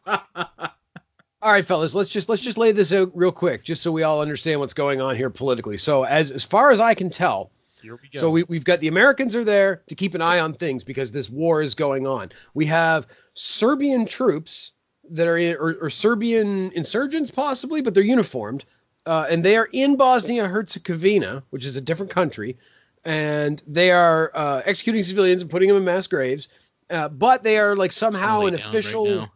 All right, fellas, let's just lay this out real quick, just so we all understand what's going on here politically. So as far as I can tell, Here we go. so we've got the Americans are there to keep an eye on things because this war is going on. We have Serbian troops that are or Serbian insurgents possibly, but they're uniformed, and they are in Bosnia-Herzegovina, which is a different country, and they are executing civilians and putting them in mass graves. But they are like somehow an official. Right,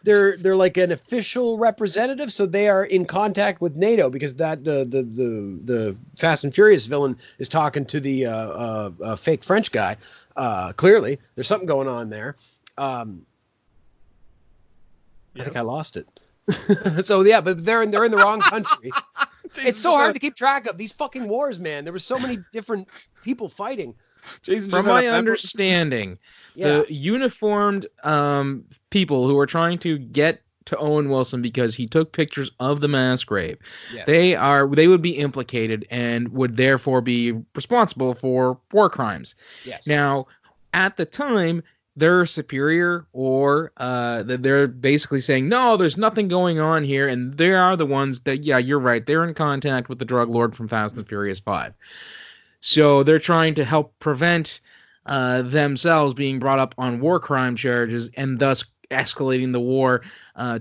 they're like an official representative, so they are in contact with NATO because that the Fast and Furious villain is talking to the fake French guy. Clearly, there's something going on there. I think I lost it. So yeah, but they're in the wrong country. It's so hard to keep track of these fucking wars, man. There were so many different people fighting. From my understanding, the uniformed people who are trying to get to Owen Wilson because he took pictures of the mass grave, they would be implicated and would therefore be responsible for war crimes. Yes. Now, at the time, their superior or they're basically saying, no, there's nothing going on here, and they are the ones that, yeah, you're right, they're in contact with the drug lord from Fast and Furious 5. So they're trying to help prevent themselves being brought up on war crime charges and thus escalating the war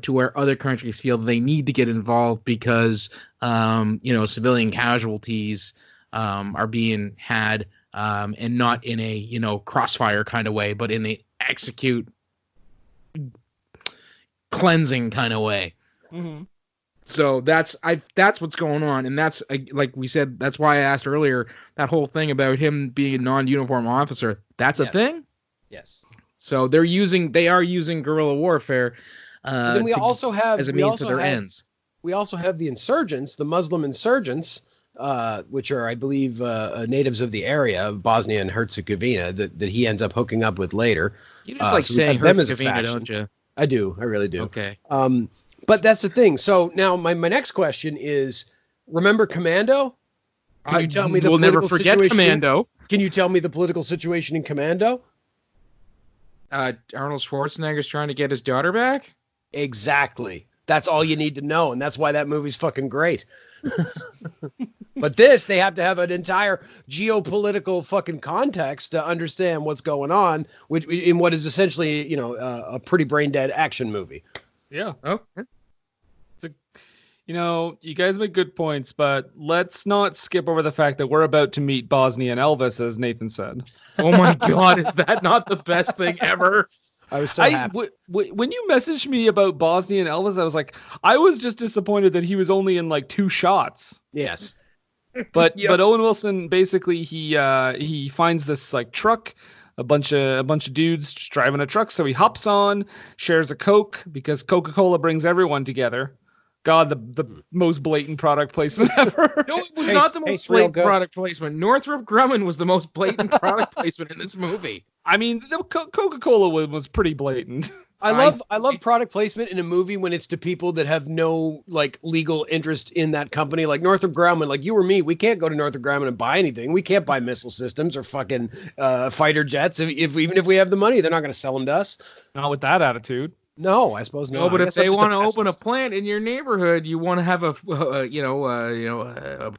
to where other countries feel they need to get involved because, civilian casualties are being had and not in a, crossfire kind of way, but in a execute cleansing kind of way. Mm-hmm. So that's what's going on, and that's like we said. That's why I asked earlier that whole thing about him being a non-uniform officer. That's a thing. Yes. So they are using guerrilla warfare. And then we also have as a means to their ends. We also have the insurgents, the Muslim insurgents, which are, I believe, natives of the area of Bosnia and Herzegovina that he ends up hooking up with later. You just like saying Herzegovina, don't you? I do. I really do. Okay. But that's the thing. So now my next question is, remember Commando? Can you tell me the political never forget situation? Commando. Can you tell me the political situation in Commando? Arnold Schwarzenegger's trying to get his daughter back? Exactly. That's all you need to know, and that's why that movie's fucking great. But they have to have an entire geopolitical fucking context to understand what's going on, which in what is essentially, a pretty brain dead action movie. Yeah. Oh. You guys make good points, but let's not skip over the fact that we're about to meet Bosnian Elvis, as Nathan said. Oh my God, is that not the best thing ever? I was so happy. When you messaged me about Bosnian Elvis, I was like, I was just disappointed that he was only in like 2 shots. Yes. But Owen Wilson basically he finds this like truck, a bunch of dudes just driving a truck, so he hops on, shares a Coke because Coca-Cola brings everyone together. God, the most blatant product placement ever. No, it was not the most blatant product placement. Northrop Grumman was the most blatant product placement in this movie. I mean, Coca-Cola was pretty blatant. I love product placement in a movie when it's to people that have no like legal interest in that company. Like Northrop Grumman, like you or me, we can't go to Northrop Grumman and buy anything. We can't buy missile systems or fucking fighter jets. Even if we have the money, they're not going to sell them to us. Not with that attitude. No, I suppose not. No, but I if guess they I'm just want to a open a pessimist. plant in your neighborhood, you want to have a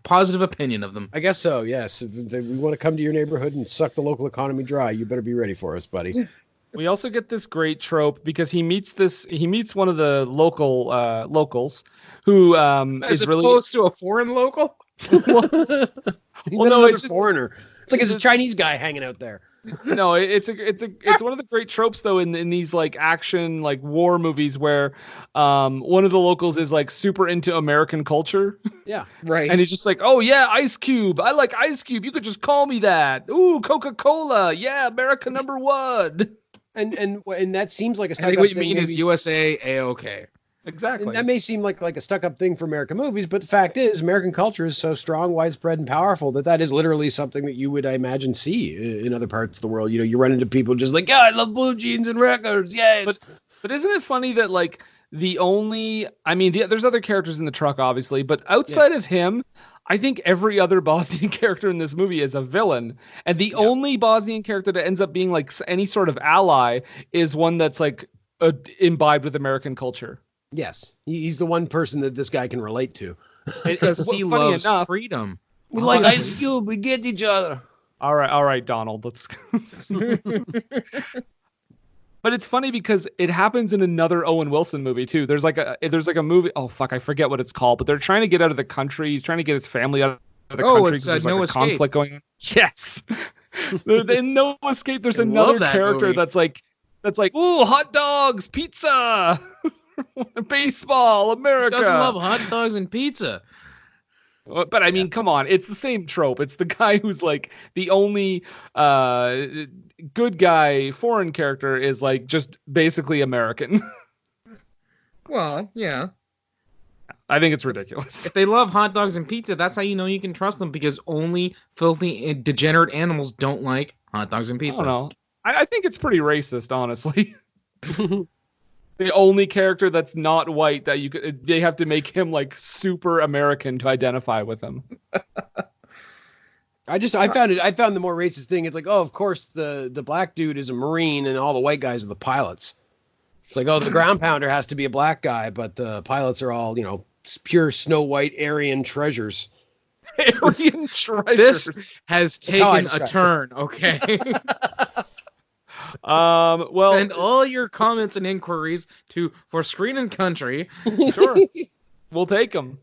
positive opinion of them. I guess so. Yes. If we want to come to your neighborhood and suck the local economy dry, you better be ready for us, buddy. We also get this great trope because he meets one of the locals who As is really opposed to a foreign local. He's no, another it's just- foreigner. It's like there's a Chinese guy hanging out there. No, it's one of the great tropes though in these like action like war movies where one of the locals is like super into American culture. Yeah. Right. And he's just like, oh yeah, Ice Cube. I like Ice Cube. You could just call me that. Ooh, Coca-Cola. Yeah, America #1. And that seems like a I stuck think up what you thing. mean is maybe- USA A-OK. Exactly. and that may seem like a stuck up thing for American movies, but the fact is American culture is so strong, widespread, and powerful that is literally something that you would, I imagine, see in other parts of the world. You know, you run into people just like, yeah, I love blue jeans and records. Yes. But isn't it funny that like there's other characters in the truck obviously, but outside of him, I think every other Bosnian character in this movie is a villain, and the only Bosnian character that ends up being like any sort of ally is one that's like imbibed with American culture. Yes. He's the one person that this guy can relate to. Because he Funny loves enough- freedom. We like Ice Cube. We get each other. All right, Donald. Let's. But it's funny because it happens in another Owen Wilson movie too. There's like a movie. Oh fuck, I forget what it's called. But they're trying to get out of the country. He's trying to get his family out of the country It's, because there's like No a Escape. conflict going on. Yes. In No Escape, there's I another love that character movie. that's like, ooh, hot dogs, pizza, baseball, America. Doesn't love hot dogs and pizza. But I mean, come on, it's the same trope. It's the guy who's like the only good guy foreign character is like just basically American. Well, yeah. I think it's ridiculous. If they love hot dogs and pizza, that's how you know you can trust them, because only filthy and degenerate animals don't like hot dogs and I pizza. don't know. I think it's pretty racist, honestly. The only character that's not white that they have to make him like super American to identify with him. I found the more racist thing. It's like, oh, of course the black dude is a Marine and all the white guys are the pilots. It's like, oh, the ground pounder has to be a black guy, but the pilots are all, pure Snow White Aryan treasures. Alien treasures. This has how I taken a describe it. turn, okay? Well, Send all your comments and inquiries to For Screen and Country. sure, we'll take them.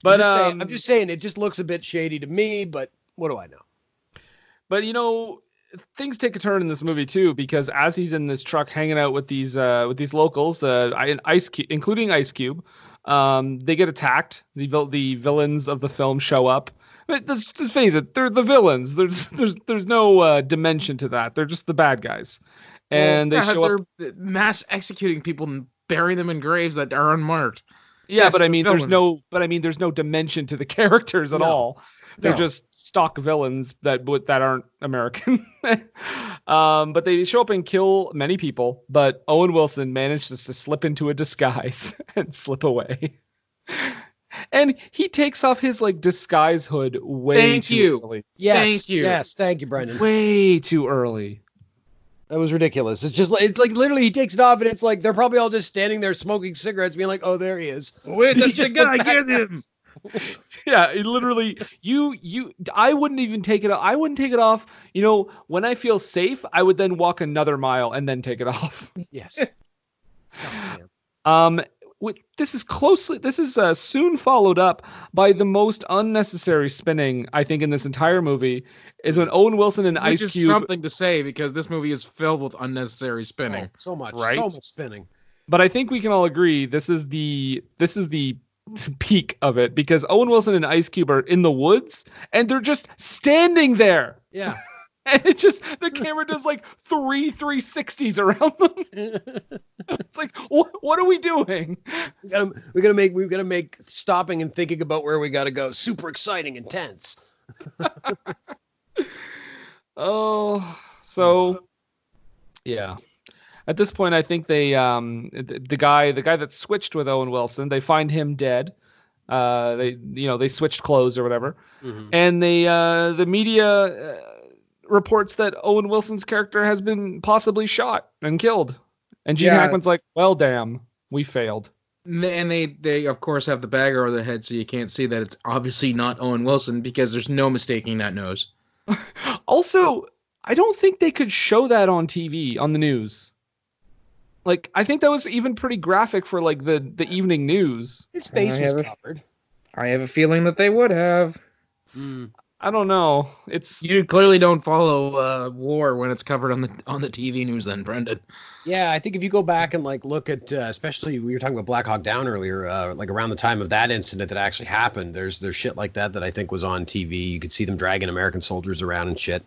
But I'm just saying, it just looks a bit shady to me, but what do I know? But things take a turn in this movie too, because as he's in this truck hanging out with these locals, Ice Cube, including Ice Cube, they get attacked. The villains of the film show up. But let's just face it, they're the villains. There's no dimension to that. They're just the bad guys, and they show up. They're mass executing people and burying them in graves that are unmarked. Yeah, Yes, but I the mean, villains. there's no dimension to the characters at No. all. They're No. just stock villains that aren't American. But they show up and kill many people. But Owen Wilson manages to slip into a disguise and slip away. And he takes off his like disguise hood way too early. Yes, Thank you. Yes, thank you, Brendan. Way too early. That was ridiculous. It's like literally he takes it off and it's like they're probably all just standing there smoking cigarettes, being like, "Oh, there he is." Wait, that's the guy, get him. Yeah, it literally I wouldn't even take it off. I wouldn't take it off. When I feel safe, I would then walk another mile and then take it off. Yes. Oh, damn. This is soon followed up by the most unnecessary spinning, I think, in this entire movie, is when Owen Wilson and Ice Which is Cube. something to say, because this movie is filled with unnecessary spinning. Oh, so much Right? spinning. But I think we can all agree this is the peak of it, because Owen Wilson and Ice Cube are in the woods and they're just standing there. Yeah. And the camera does like 360s around them. It's like, what are we doing? We've got to make stopping and thinking about where we got to go super exciting and tense. Oh, so yeah. At this point, I think they the guy that switched with Owen Wilson, they find him dead. They switched clothes or whatever, and the media reports that Owen Wilson's character has been possibly shot and killed, and Gene Hackman's like, well, damn, we failed. And they of course have the bag over their head, so you can't see that it's obviously not Owen Wilson because there's no mistaking that nose. Also, I don't think they could show that on TV, on the news. Like, I think that was even pretty graphic for, like, the evening news. His face was covered. I have a feeling that they would have. I don't know. You clearly don't follow war when it's covered on the TV news then, Brendan. Yeah, I think if you go back and, like, look at, especially we were talking about Black Hawk Down earlier, like around the time of that incident that actually happened, there's shit like that I think was on TV. You could see them dragging American soldiers around and shit.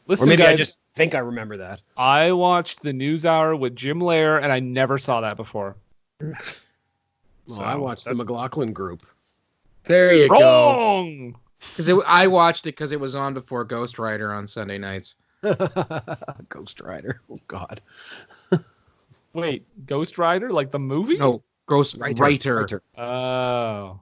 Listen, or maybe guys, I just think I remember that. I watched the News Hour with Jim Lair, and I never saw that before. Well, I watched the McLaughlin Group. There you go. Wrong! Because I watched it because it was on before Ghost Rider on Sunday nights. Ghost Rider. Oh, God. Wait, Ghost Rider? Like the movie? No, Ghost Rider. Oh.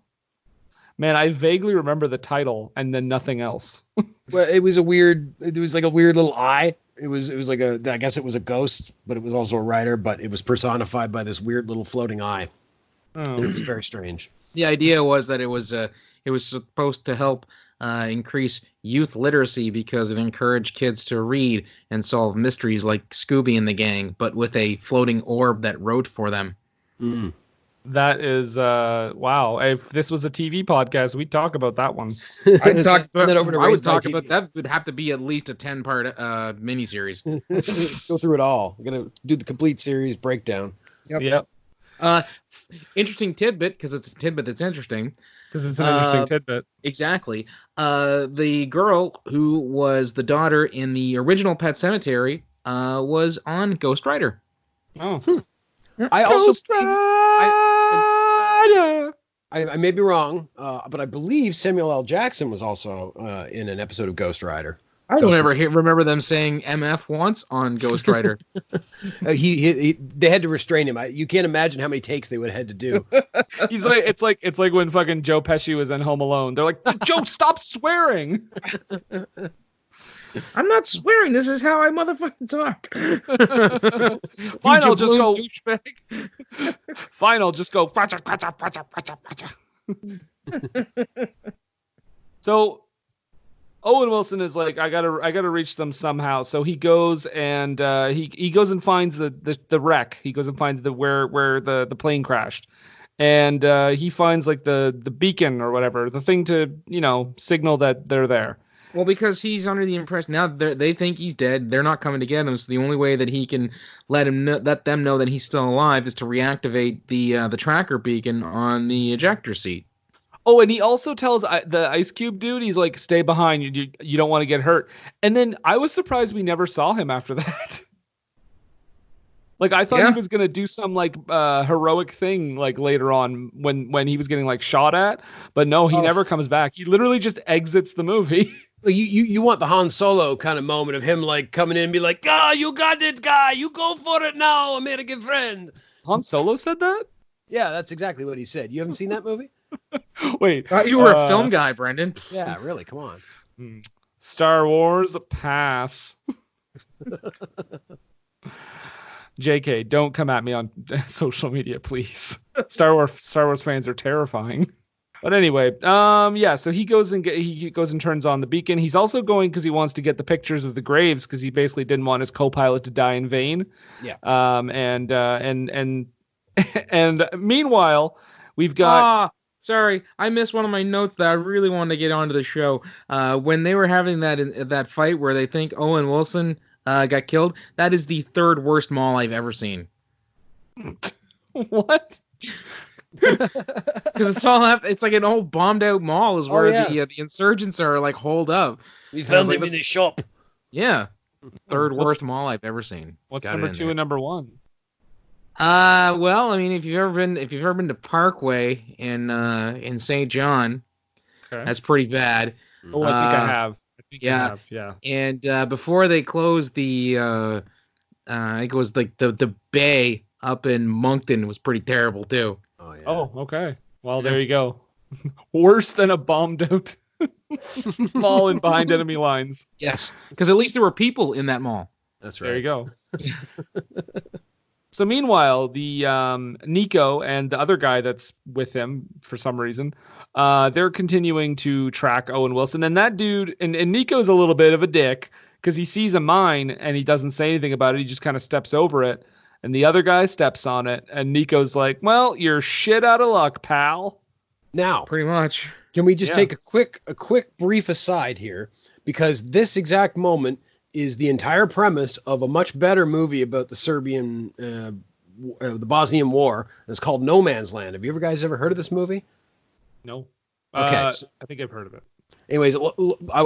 Man, I vaguely remember the title and then nothing else. Well, it was like a weird little eye. It was like I guess it was a ghost, but it was also a rider, but it was personified by this weird little floating eye. Oh. It was very strange. The idea was that it was supposed to help increase youth literacy because it encouraged kids to read and solve mysteries like Scooby and the Gang, but with a floating orb that wrote for them. That is, wow. If this was a TV podcast, we'd talk about that one. I would talk about that. Would have to be at least a 10-part miniseries. Go through it all. We're gonna do the complete series breakdown. Yep. Interesting tidbit, because it's a tidbit that's interesting. Because it's an interesting tidbit. Exactly. The girl who was the daughter in the original Pet Sematary was on Ghost Rider. Oh. I also Ghost Rider! I may be wrong, but I believe Samuel L. Jackson was also in an episode of Ghost Rider. I don't ever remember them saying MF once on Ghost Rider. They had to restrain him. You can't imagine how many takes they would have had to do. He's like, it's like when fucking Joe Pesci was in Home Alone. They're like, Joe, stop swearing. I'm not swearing. This is how I motherfucking talk. Fine, I'll just go. Fine, I'll just go. So Owen Wilson is like, I gotta reach them somehow. So he goes and he goes and finds the wreck. He goes and finds where the plane crashed, and he finds like the beacon or whatever, the thing to signal that they're there. Well, because he's under the impression now they think he's dead. They're not coming to get him. So the only way that he can let them know that he's still alive is to reactivate the tracker beacon on the ejector seat. Oh, and he also tells the Ice Cube dude, he's like, stay behind. You don't want to get hurt. And then I was surprised we never saw him after that. Like, I thought he was going to do some, like, heroic thing, like, later on when he was getting, like, shot at. But no, he never comes back. He literally just exits the movie. You want the Han Solo kind of moment of him, like, coming in and be like, you got it, guy. You go for it now, American friend. Han Solo said that? Yeah, that's exactly what he said. You haven't seen that movie? Wait. You were a film guy, Brendan. Yeah, really. Come on. Star Wars, pass. JK, don't come at me on social media, please. Star Wars fans are terrifying. But anyway, so he goes and turns on the beacon. He's also going because he wants to get the pictures of the graves because he basically didn't want his co-pilot to die in vain. Yeah. And meanwhile, we've got. Sorry, I missed one of my notes that I really wanted to get onto the show. When they were having that fight where they think Owen Wilson got killed, that is the third worst mall I've ever seen. What? Because it's like an old bombed out mall is where the insurgents are like holed up. We found them in the shop. Yeah, third worst mall I've ever seen. What's number 2 and number 1? Well, I mean, if you've ever been to Parkway in St. John, that's pretty bad. Oh, I think I have. I have. Yeah. And before they closed the I think it was like the bay up in Moncton was pretty terrible too. Oh yeah. Oh, okay. Well, there you go. Worse than a bombed out mall and behind enemy lines. Yes, because at least there were people in that mall. That's right. There you go. So meanwhile, the Nico and the other guy that's with him for some reason, they're continuing to track Owen Wilson. And that dude, and Nico's a little bit of a dick because he sees a mine and he doesn't say anything about it. He just kind of steps over it. And the other guy steps on it. And Nico's like, well, you're shit out of luck, pal. Now, Pretty much. can we just Yeah. take a quick brief aside here, because this exact moment is the entire premise of a much better movie about the Serbian, the Bosnian War. It's called No Man's Land. Have you guys ever heard of this movie? No. Okay, so- I think I've heard of it. Anyways, I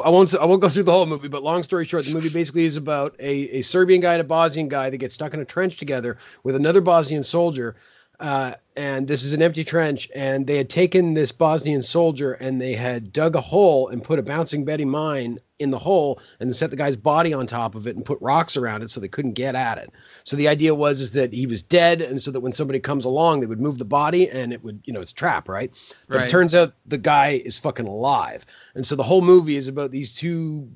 won't go through the whole movie, but long story short, the movie basically is about a Serbian guy and a Bosnian guy that get stuck in a trench together with another Bosnian soldier. And this is an empty trench, and they had taken this Bosnian soldier and they had dug a hole and put a bouncing Betty mine in the hole and then set the guy's body on top of it and put rocks around it so they couldn't get at it. So the idea was that he was dead, and so that when somebody comes along, they would move the body and it would, it's a trap, right? But Right. it turns out the guy is fucking alive. And so the whole movie is about these two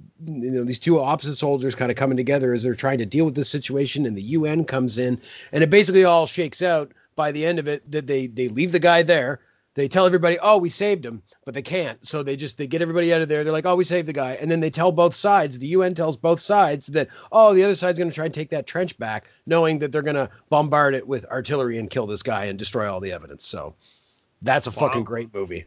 opposite soldiers kind of coming together as they're trying to deal with this situation, and the UN comes in, and it basically all shakes out by the end of it that they leave the guy there. They tell everybody, oh, we saved him, but they can't. So they get everybody out of there. They're like, oh, we saved the guy. And then they tell both sides. The UN tells both sides that, oh, the other side's going to try and take that trench back, knowing that they're going to bombard it with artillery and kill this guy and destroy all the evidence. So that's a fucking great movie.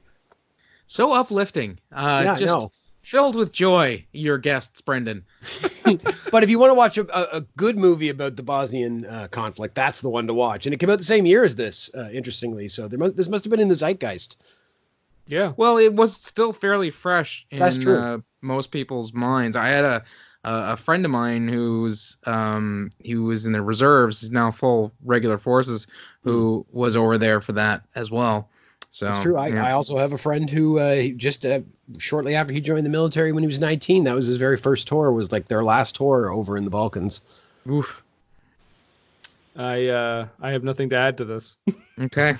So uplifting. Yeah, I just know. filled with joy, your guests, Brendan. But if you want to watch a good movie about the Bosnian conflict, that's the one to watch. And it came out the same year as this, interestingly. So this must have been in the zeitgeist. Yeah. Well, it was still fairly fresh in That's true. Most people's minds. I had a friend of mine who's he was in the reserves. He's now full regular forces. Who was over there for that as well. So That's true. I also have a friend who just shortly after he joined the military when he was 19, that was his very first tour, was like their last tour over in the Balkans. Oof. I have nothing to add to this. Okay.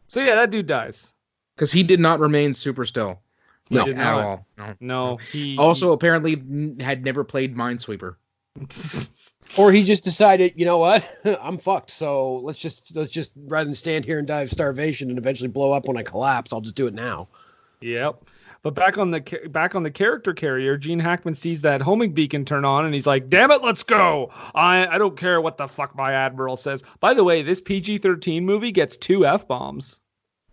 So yeah, that dude dies. Because he did not remain super still. No. Like, He did at not. all. No. No, he Also, apparently had never played Minesweeper. Or he just decided, you know what, I'm fucked. So let's just rather than stand here and die of starvation and eventually blow up when I collapse, I'll just do it now. Yep. But back on the character carrier, Gene Hackman sees that homing beacon turn on, and he's like, "Damn it, let's go! I don't care what the fuck my admiral says." By the way, this PG-13 movie gets 2 F-bombs.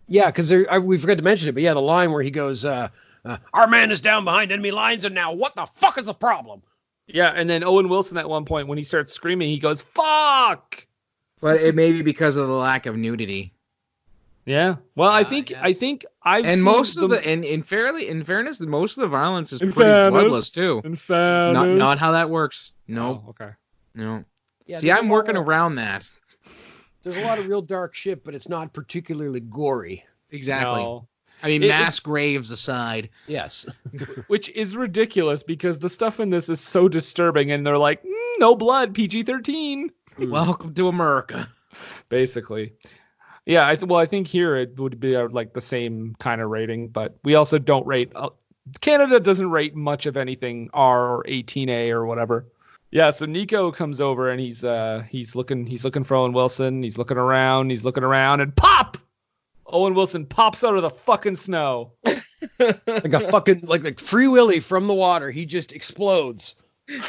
Yeah, because we forgot to mention it, but yeah, the line where he goes, "Our man is down behind enemy lines, and now what the fuck is the problem?" Yeah, and then Owen Wilson at one point when he starts screaming, he goes, "Fuck!" But it may be because of the lack of nudity. Yeah. Well, I think yes. I've And seen most of the the in fairness, most of the violence is In pretty fairness. bloodless too. In fairness. Not how that works. No, Oh, okay. no. Yeah, See, there's I'm a lot working of- around that. There's a lot of real dark shit, but it's not particularly gory. Exactly. No. I mean, It- mass graves aside. Yes. Which is ridiculous because the stuff in this is so disturbing, and they're like, no blood, PG-13, Welcome to America. basically. Yeah, I think here it would be like the same kind of rating, but we also don't rate. Canada doesn't rate much of anything R or 18A or whatever. Yeah, so Nico comes over and he's looking for Owen Wilson. He's looking around, and pop! Owen Wilson pops out of the fucking snow. Like a fucking like Free Willy from the water. He just explodes.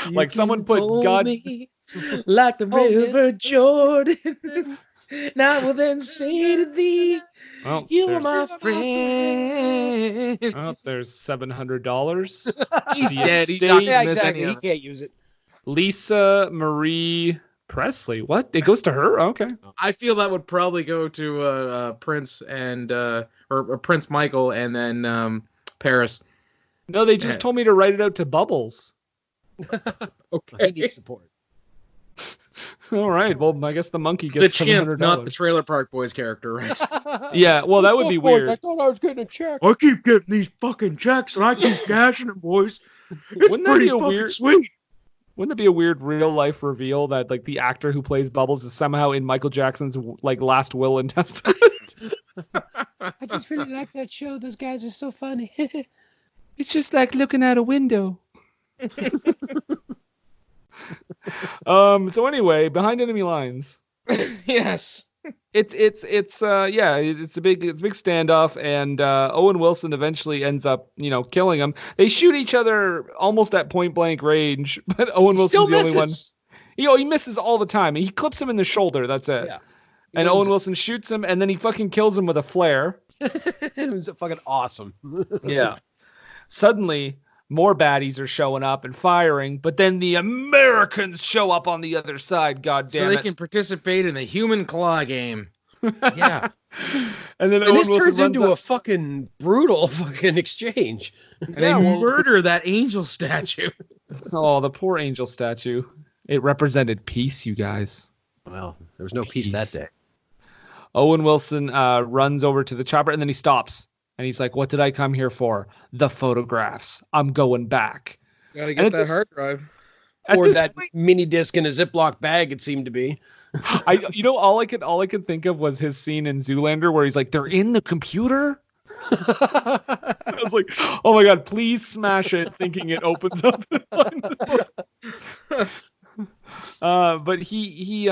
Like someone put God. Like the Oh, yeah. river Jordan. Now will then say to thee, Oh, you are there's- my friend. Oh, there's $700. He's The dead. He's estate- not Yeah, gonna miss exactly. any He of it. can't use it. Lisa Marie Presley. What? It goes to her? Okay. I feel that would probably go to Prince and or Prince Michael and then Paris. No, they just told me to write it out to Bubbles. He needs support. All right. Well, I guess the monkey The gets chimp, $700. not the Trailer Park Boys character, right? Yeah, well, that would be weird. I thought I was getting a check. I keep getting these fucking checks and I keep cashing them, boys. It's Wouldn't that pretty be a fucking weird- sweet. Wouldn't it be a weird real life reveal that like the actor who plays Bubbles is somehow in Michael Jackson's like last will and testament? I just really like that show. Those guys are so funny. It's just like looking out a window. So anyway, Behind Enemy Lines. Yes. It's a big standoff, and Owen Wilson eventually ends up, killing him. They shoot each other almost at point blank range, but Owen Wilson's the only one. He misses all the time. He clips him in the shoulder. That's it. Yeah. And Owen Wilson shoots him, and then he fucking kills him with a flare. It was fucking awesome. Yeah. Suddenly, more baddies are showing up and firing, but then the Americans show up on the other side. God damn it! So they can participate in the human claw game. Yeah. And then this turns into a fucking brutal fucking exchange. And they murder that angel statue. Oh, the poor angel statue. It represented peace, you guys. Well, there was no peace that day. Owen Wilson runs over to the chopper, and then he stops. And he's like, what did I come here for? The photographs. I'm going back. Gotta get that hard drive. Or that mini disc in a Ziploc bag, it seemed to be. All I could think of was his scene in Zoolander where he's like, they're in the computer? I was like, oh my God, please smash it, thinking it opens up. But he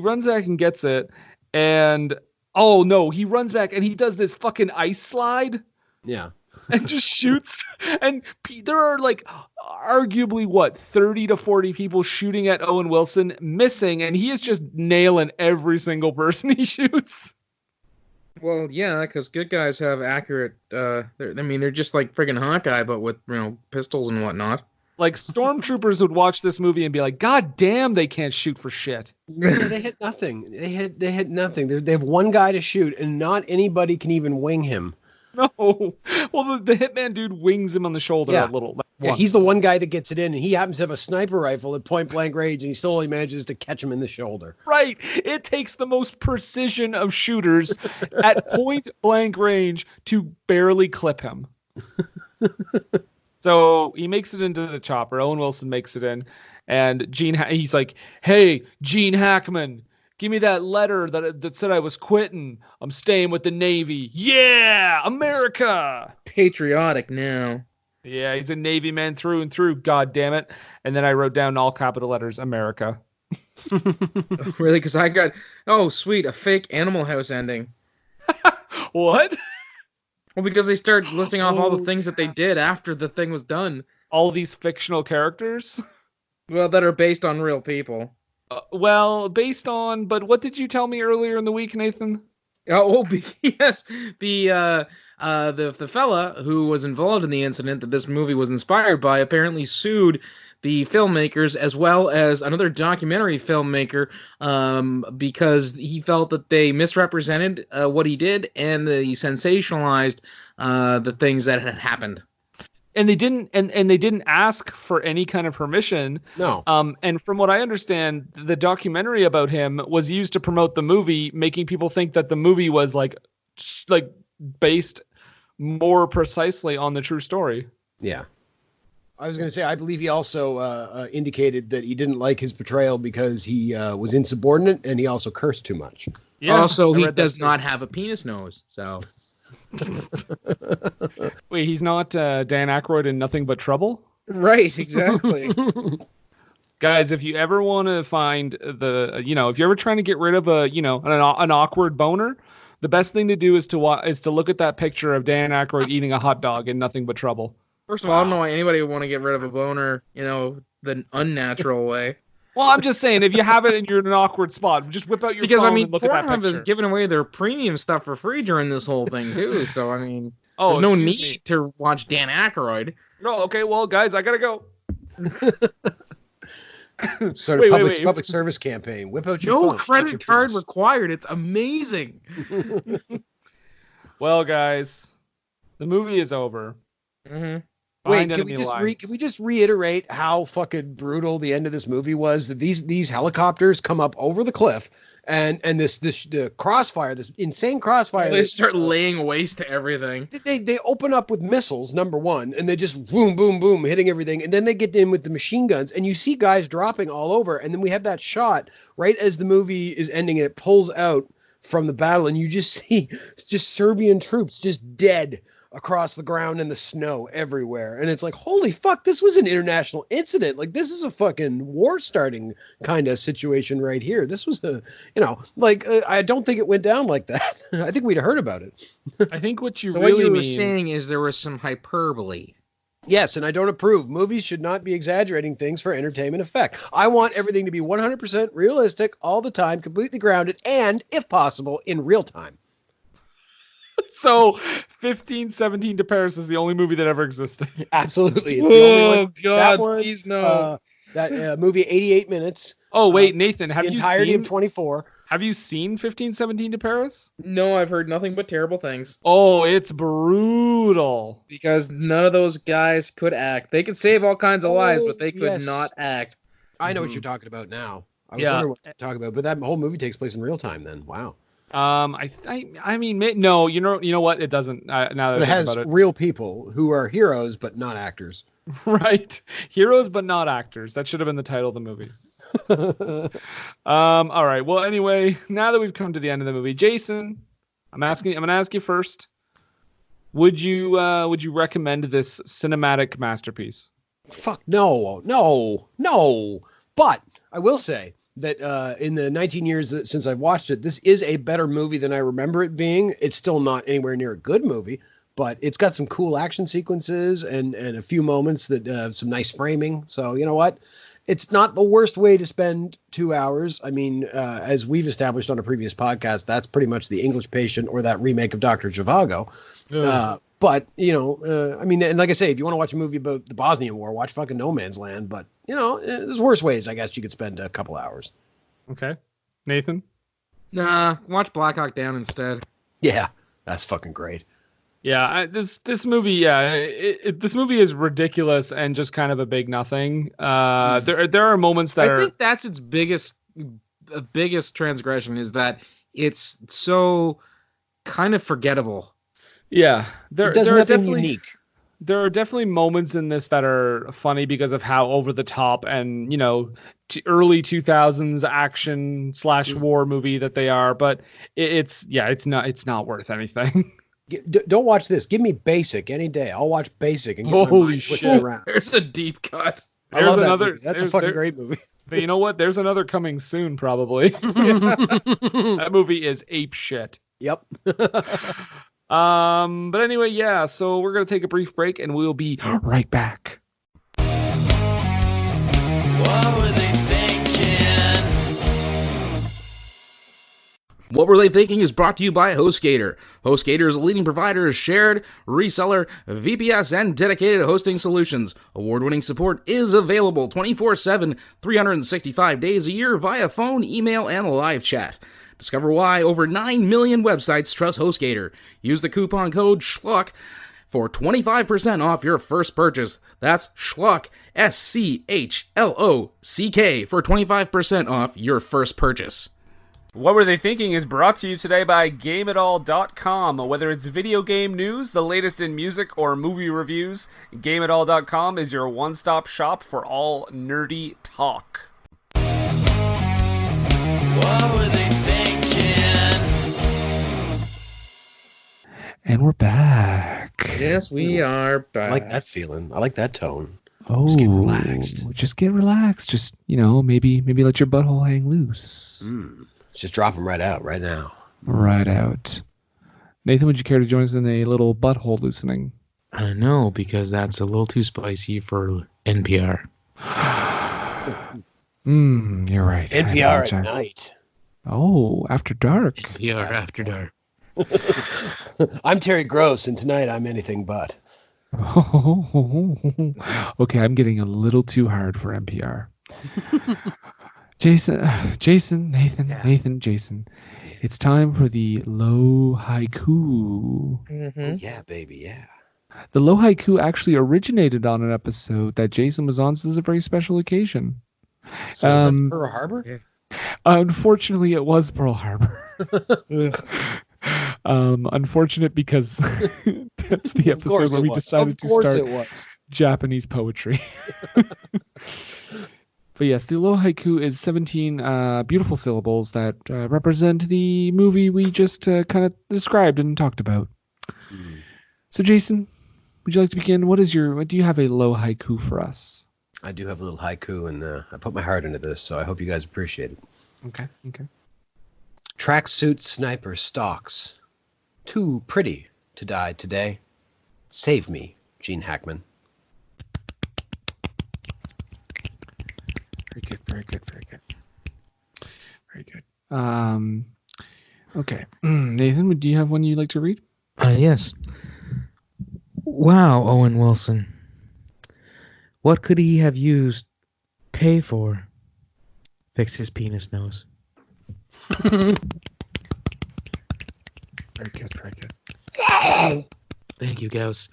runs back and gets it, and oh no, he runs back and he does this fucking ice slide. Yeah. And just shoots. And there are like arguably 30 to 40 people shooting at Owen Wilson, missing, and he is just nailing every single person he shoots. Well, yeah, because good guys have accurate. They're just like friggin' Hawkeye, but with pistols and whatnot. Like stormtroopers would watch this movie and be like, God damn, they can't shoot for shit. Yeah, they hit nothing. They hit nothing. They have one guy to shoot, and not anybody can even wing him. No. Well, the hitman dude wings him on the shoulder a little. Yeah, he's the one guy that gets it in, and he happens to have a sniper rifle at point blank range, and he still only manages to catch him in the shoulder. Right. It takes the most precision of shooters at point blank range to barely clip him. So he makes it into the chopper. Owen Wilson makes it in, and he's like, "Hey, Gene Hackman, give me that letter that said I was quitting. I'm staying with the Navy. Yeah, America." Patriotic now. Yeah, he's a Navy man through and through. God damn it! And then I wrote down all capital letters, America. Really? Because I got sweet, a fake Animal House ending. What? Well, because they started listing off all the things that they did after the thing was done. All these fictional characters? Well, that are based on real people. Based on, but what did you tell me earlier in the week, Nathan? Yes. The fella who was involved in the incident that this movie was inspired by apparently sued the filmmakers as well as another documentary filmmaker because he felt that they misrepresented what he did and they sensationalized the things that had happened. And they didn't ask for any kind of permission. No. And from what I understand, the documentary about him was used to promote the movie, making people think that the movie was like based more precisely on the true story. Yeah. I was going to say, I believe he also indicated that he didn't like his portrayal because he was insubordinate and he also cursed too much. Yeah, also, he does not have a penis nose, so... Wait, he's not Dan Aykroyd in Nothing But Trouble? Right, exactly. Guys, if you ever want to find if you're ever trying to get rid of an awkward boner, the best thing to do is to look at that picture of Dan Aykroyd eating a hot dog in Nothing But Trouble. First of all, I don't know why anybody would want to get rid of a boner, the unnatural way. Well, I'm just saying, if you have it and you're in an awkward spot, just whip out your phone and look at that picture. Pornhub is giving away their premium stuff for free during this whole thing, too. So, there's there's no need to watch Dan Aykroyd. No, okay, well, guys, I gotta go. Sort of public service campaign. Whip out your phone. No credit card required. It's amazing. Well, guys, the movie is over. Mm-hmm. Behind Wait, enemy lines. can we just reiterate how fucking brutal the end of this movie was? That these helicopters come up over the cliff, and the crossfire, this insane crossfire. They start laying waste to everything. They open up with missiles, number one, and they just boom, boom, boom, hitting everything, and then they get in with the machine guns, and you see guys dropping all over, and then we have that shot right as the movie is ending, and it pulls out from the battle, and you just see just Serbian troops just dead across the ground in the snow everywhere. And it's like, holy fuck, this was an international incident. Like, this is a fucking war starting kind of situation right here. This was I don't think it went down like that. I think we'd heard about it. I think what you So really what you were mean. saying is there was some hyperbole. Yes, and I don't approve. Movies should not be exaggerating things for entertainment effect. I want everything to be 100% realistic all the time, completely grounded, and, if possible, in real time. So 1517 to Paris is the only movie that ever existed. Absolutely. It's the only one. God, That one, please no. That movie, 88 minutes. Oh wait, Nathan, have The you entirety seen of 24. Have you seen 1517 to Paris? No, I've heard nothing but terrible things. Oh, it's brutal. Because none of those guys could act. They could save all kinds of lives, but they could yes. not act. I know what you're talking about now. I was Yeah. wondering what you're talking about, but that whole movie takes place in real time then. Wow. I mean, no, you know what? It doesn't. Now that But it I think has about it. real people who are heroes but not actors. Right. Heroes but not actors. That should have been the title of the movie. All right. Well, anyway, now that we've come to the end of the movie, Jason, I'm gonna ask you first. Would you recommend this cinematic masterpiece? Fuck no. But I will say that in the 19 years since I've watched it, this is a better movie than I remember it being. It's still not anywhere near a good movie, but it's got some cool action sequences and a few moments that have some nice framing. So you know what? It's not the worst way to spend 2 hours. I mean, as we've established on a previous podcast, that's pretty much The English Patient or that remake of Dr. Zhivago. But, I mean, and like I say, if you want to watch a movie about the Bosnian War, watch fucking No Man's Land. But, there's worse ways, I guess, you could spend a couple hours. Okay. Nathan? Nah, watch Black Hawk Down instead. Yeah, that's fucking great. Yeah, this movie, this movie is ridiculous and just kind of a big nothing. There are moments that I think that's its biggest transgression is that it's so kind of forgettable. Yeah, It does nothing unique. There are definitely moments in this that are funny because of how over the top and early 2000s action / war movie that they are. But it's not worth anything. Don't watch this. Give me Basic any day. I'll watch Basic and get my Holy mind twisted shit. around. There's a deep cut. I love that another- movie. That's a there's- fucking there- great movie. But you know what? There's another coming soon, probably. That movie is ape shit. Yep. But anyway, yeah. So we're gonna take a brief break, and we'll be right back. What were they thinking? What Were They Thinking is brought to you by HostGator. HostGator is a leading provider of shared, reseller, VPS, and dedicated hosting solutions. Award-winning support is available 24/7, 365 days a year via phone, email, and live chat. Discover why over 9 million websites trust HostGator. Use the coupon code SCHLOCK for 25% off your first purchase. That's SCHLOCK, SCHLOCK, for 25% off your first purchase. What Were They Thinking is brought to you today by GameItAll.com. Whether it's video game news, the latest in music, or movie reviews, GameItAll.com is your one-stop shop for all nerdy talk. What were they thinking? And we're back. Yes, we are back. I like that feeling. I like that tone. Oh, Just get relaxed. Just get relaxed. Just maybe let your butthole hang loose. Just drop them right out right now. Right out. Nathan, would you care to join us in a little butthole loosening? I know, because that's a little too spicy for NPR. You're right. I NPR at apologize. night. Oh, after dark. NPR After Dark. I'm Terry Gross, and tonight I'm anything but. Okay, I'm getting a little too hard for NPR. Jason, Nathan, Jason. It's time for the low haiku. Oh, yeah, baby, yeah. The low haiku actually originated on an episode that Jason was on, so this is a very special occasion. So is that Pearl Harbor? Unfortunately, it was Pearl Harbor. Unfortunate because that's the episode where we decided to start Japanese poetry. But yes, the low haiku is 17 beautiful syllables that represent the movie we just kind of described and talked about. So Jason, would you like to begin? Do you have a low haiku for us? I do have a little haiku, and I put my heart into this, so I hope you guys appreciate it. Okay. Tracksuit sniper stalks. Too pretty to die today. Save me, Gene Hackman. Very good. Okay. Nathan, do you have one you'd like to read? Yes. Wow, Owen Wilson. What could he have used pay for? Fix his penis nose. Very good. Thank you, Gauss.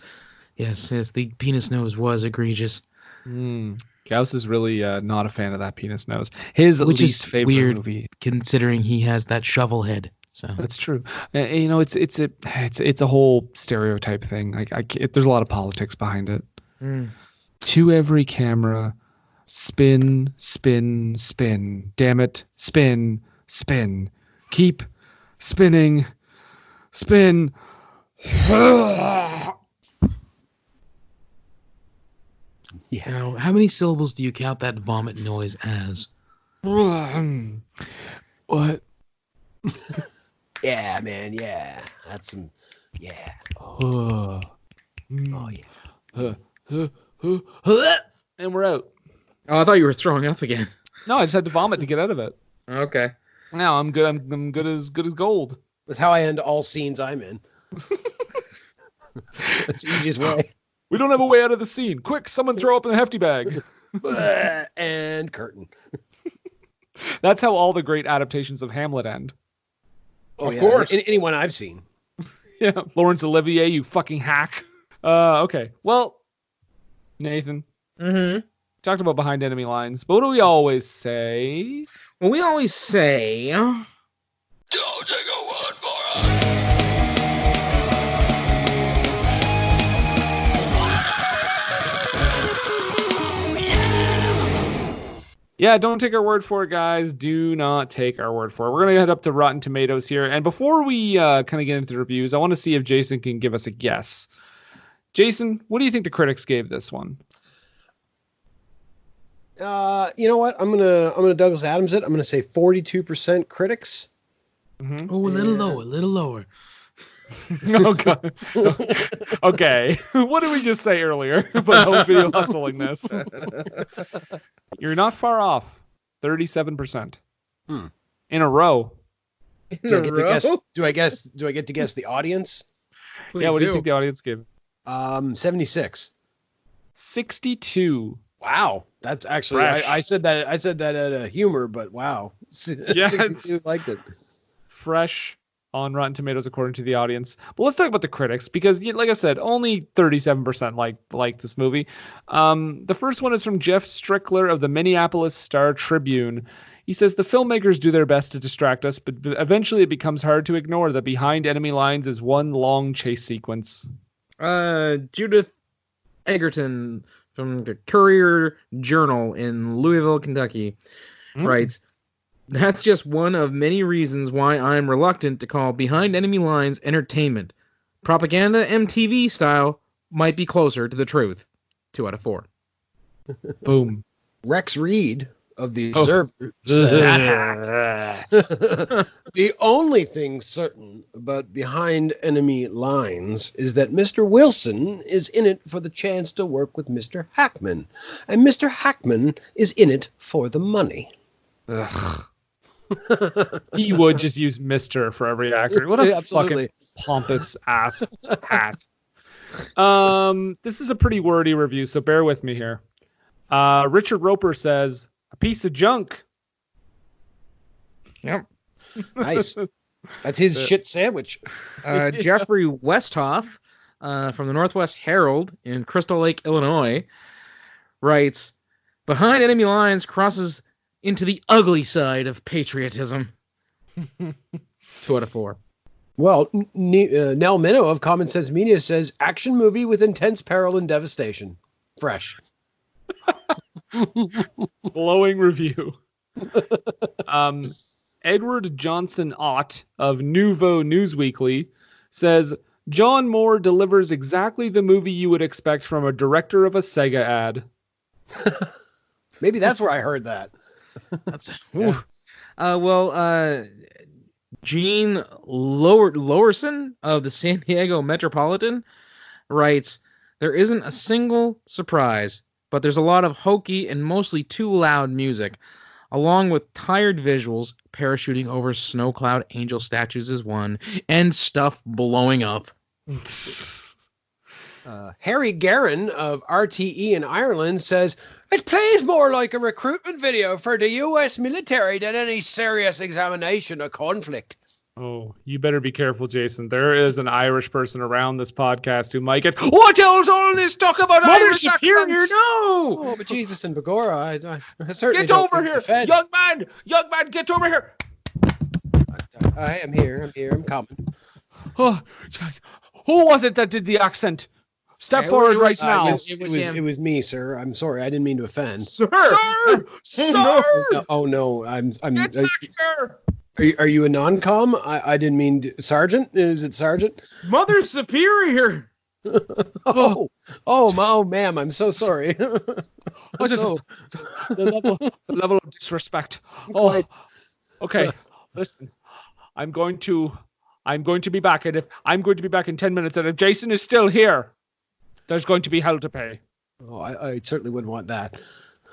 Yes, the penis nose was egregious. Gauss is really not a fan of that penis nose. His Which least is favorite weird, movie. considering he has that shovel head. So That's true. It's a whole stereotype thing. There's a lot of politics behind it. To every camera, spin, spin, spin. Damn it, spin, spin. Keep spinning, spin. Yeah. Now, how many syllables do you count that vomit noise as? What? Yeah, man, yeah. That's some, yeah. Oh yeah. And we're out. Oh, I thought you were throwing up again. No, I just had to vomit to get out of it. Okay. Now I'm good. I'm good as gold. That's how I end all scenes I'm in. That's the easiest way. We don't have a way out of the scene. Quick, someone throw up in the hefty bag. And curtain. That's how all the great adaptations of Hamlet end. Oh, Of yeah. course. Anyone I've seen. Yeah, Laurence Olivier, you fucking hack. Okay. Well, Nathan. Talked about behind enemy lines, but what do we always say? Well, we always say, Don't take a word for it. Yeah, don't take our word for it, guys. Do not take our word for it. We're going to head up to Rotten Tomatoes here. And before we kind of get into the reviews, I want to see if Jason can give us a guess. Jason, what do you think the critics gave this one? You know what? I'm gonna Douglas Adams it. I'm gonna say 42% critics. Oh, a little lower. Oh, God. Okay. What did we just say earlier about home video hustling this? You're not far off. 37%. In a row. Do I get to guess? Do I get to guess the audience? please Yeah, what do you do. think the audience gave? 76. 62. Wow, that's actually Fresh. I said that at a humor, but wow, Yeah, 62 liked it. Fresh on Rotten Tomatoes according to the audience. But let's talk about the critics because, like I said, only 37% like this movie. The first one is from Jeff Strickler of the Minneapolis Star-Tribune. He says the filmmakers do their best to distract us, but eventually it becomes hard to ignore that behind enemy lines is one long chase sequence. Judith Egerton from the Courier Journal in Louisville, Kentucky, writes, "That's just one of many reasons why I'm reluctant to call Behind Enemy Lines entertainment. Propaganda MTV style might be closer to the truth." 2 out of 4. Boom. Rex Reed of the Observer said, "The only thing certain about Behind Enemy Lines is that Mr. Wilson is in it for the chance to work with Mr. Hackman, and Mr. Hackman is in it for the money." Ugh. He would just use Mr. for every actor. What a Absolutely. fucking pompous ass hat. This is a pretty wordy review, so bear with me here. Richard Roper says, "A piece of junk." Yep. Nice. That's his shit sandwich. Jeffrey Westhoff from the Northwest Herald in Crystal Lake, Illinois, writes, "Behind enemy lines crosses into the ugly side of patriotism." 2 out of 4. Well, Nell Minow of Common Sense Media says, action movie with intense peril and devastation. Fresh. Glowing review. Edward Johnson Ott of Nouveau Newsweekly says, John Moore delivers exactly the movie you would expect from a director of a Sega ad. Maybe that's where I heard that. That's Gene Lowerson of the San Diego Metropolitan writes, "There isn't a single surprise, but there's a lot of hokey and mostly too loud music, along with tired visuals. Parachuting over snow cloud angel statues is one, and stuff blowing up." Harry Guerin of RTE in Ireland says, "It plays more like a recruitment video for the US military than any serious examination of conflict." Oh, you better be careful, Jason. There is an Irish person around this podcast who might get, what else all this talk about Mother Irish Superior, accents? no! Oh, but Jesus and Begorra, I certainly Get don't over think here, the Fed- young man, get over here. I am here, I'm coming. Oh, who was it that did the accent? Step forward right now. It was me, sir. I'm sorry. I didn't mean to offend. Sir! Sir! Oh no, I'm. Get back here! Are you a non-com? I didn't mean Sergeant. Is it Sergeant? Mother Superior! Oh, ma'am. I'm so sorry. The level of disrespect. Oh, okay. Listen, I'm going to be back, and I'm going to be back in 10 minutes, and if Jason is still here, there's going to be hell to pay. Oh, I certainly wouldn't want that.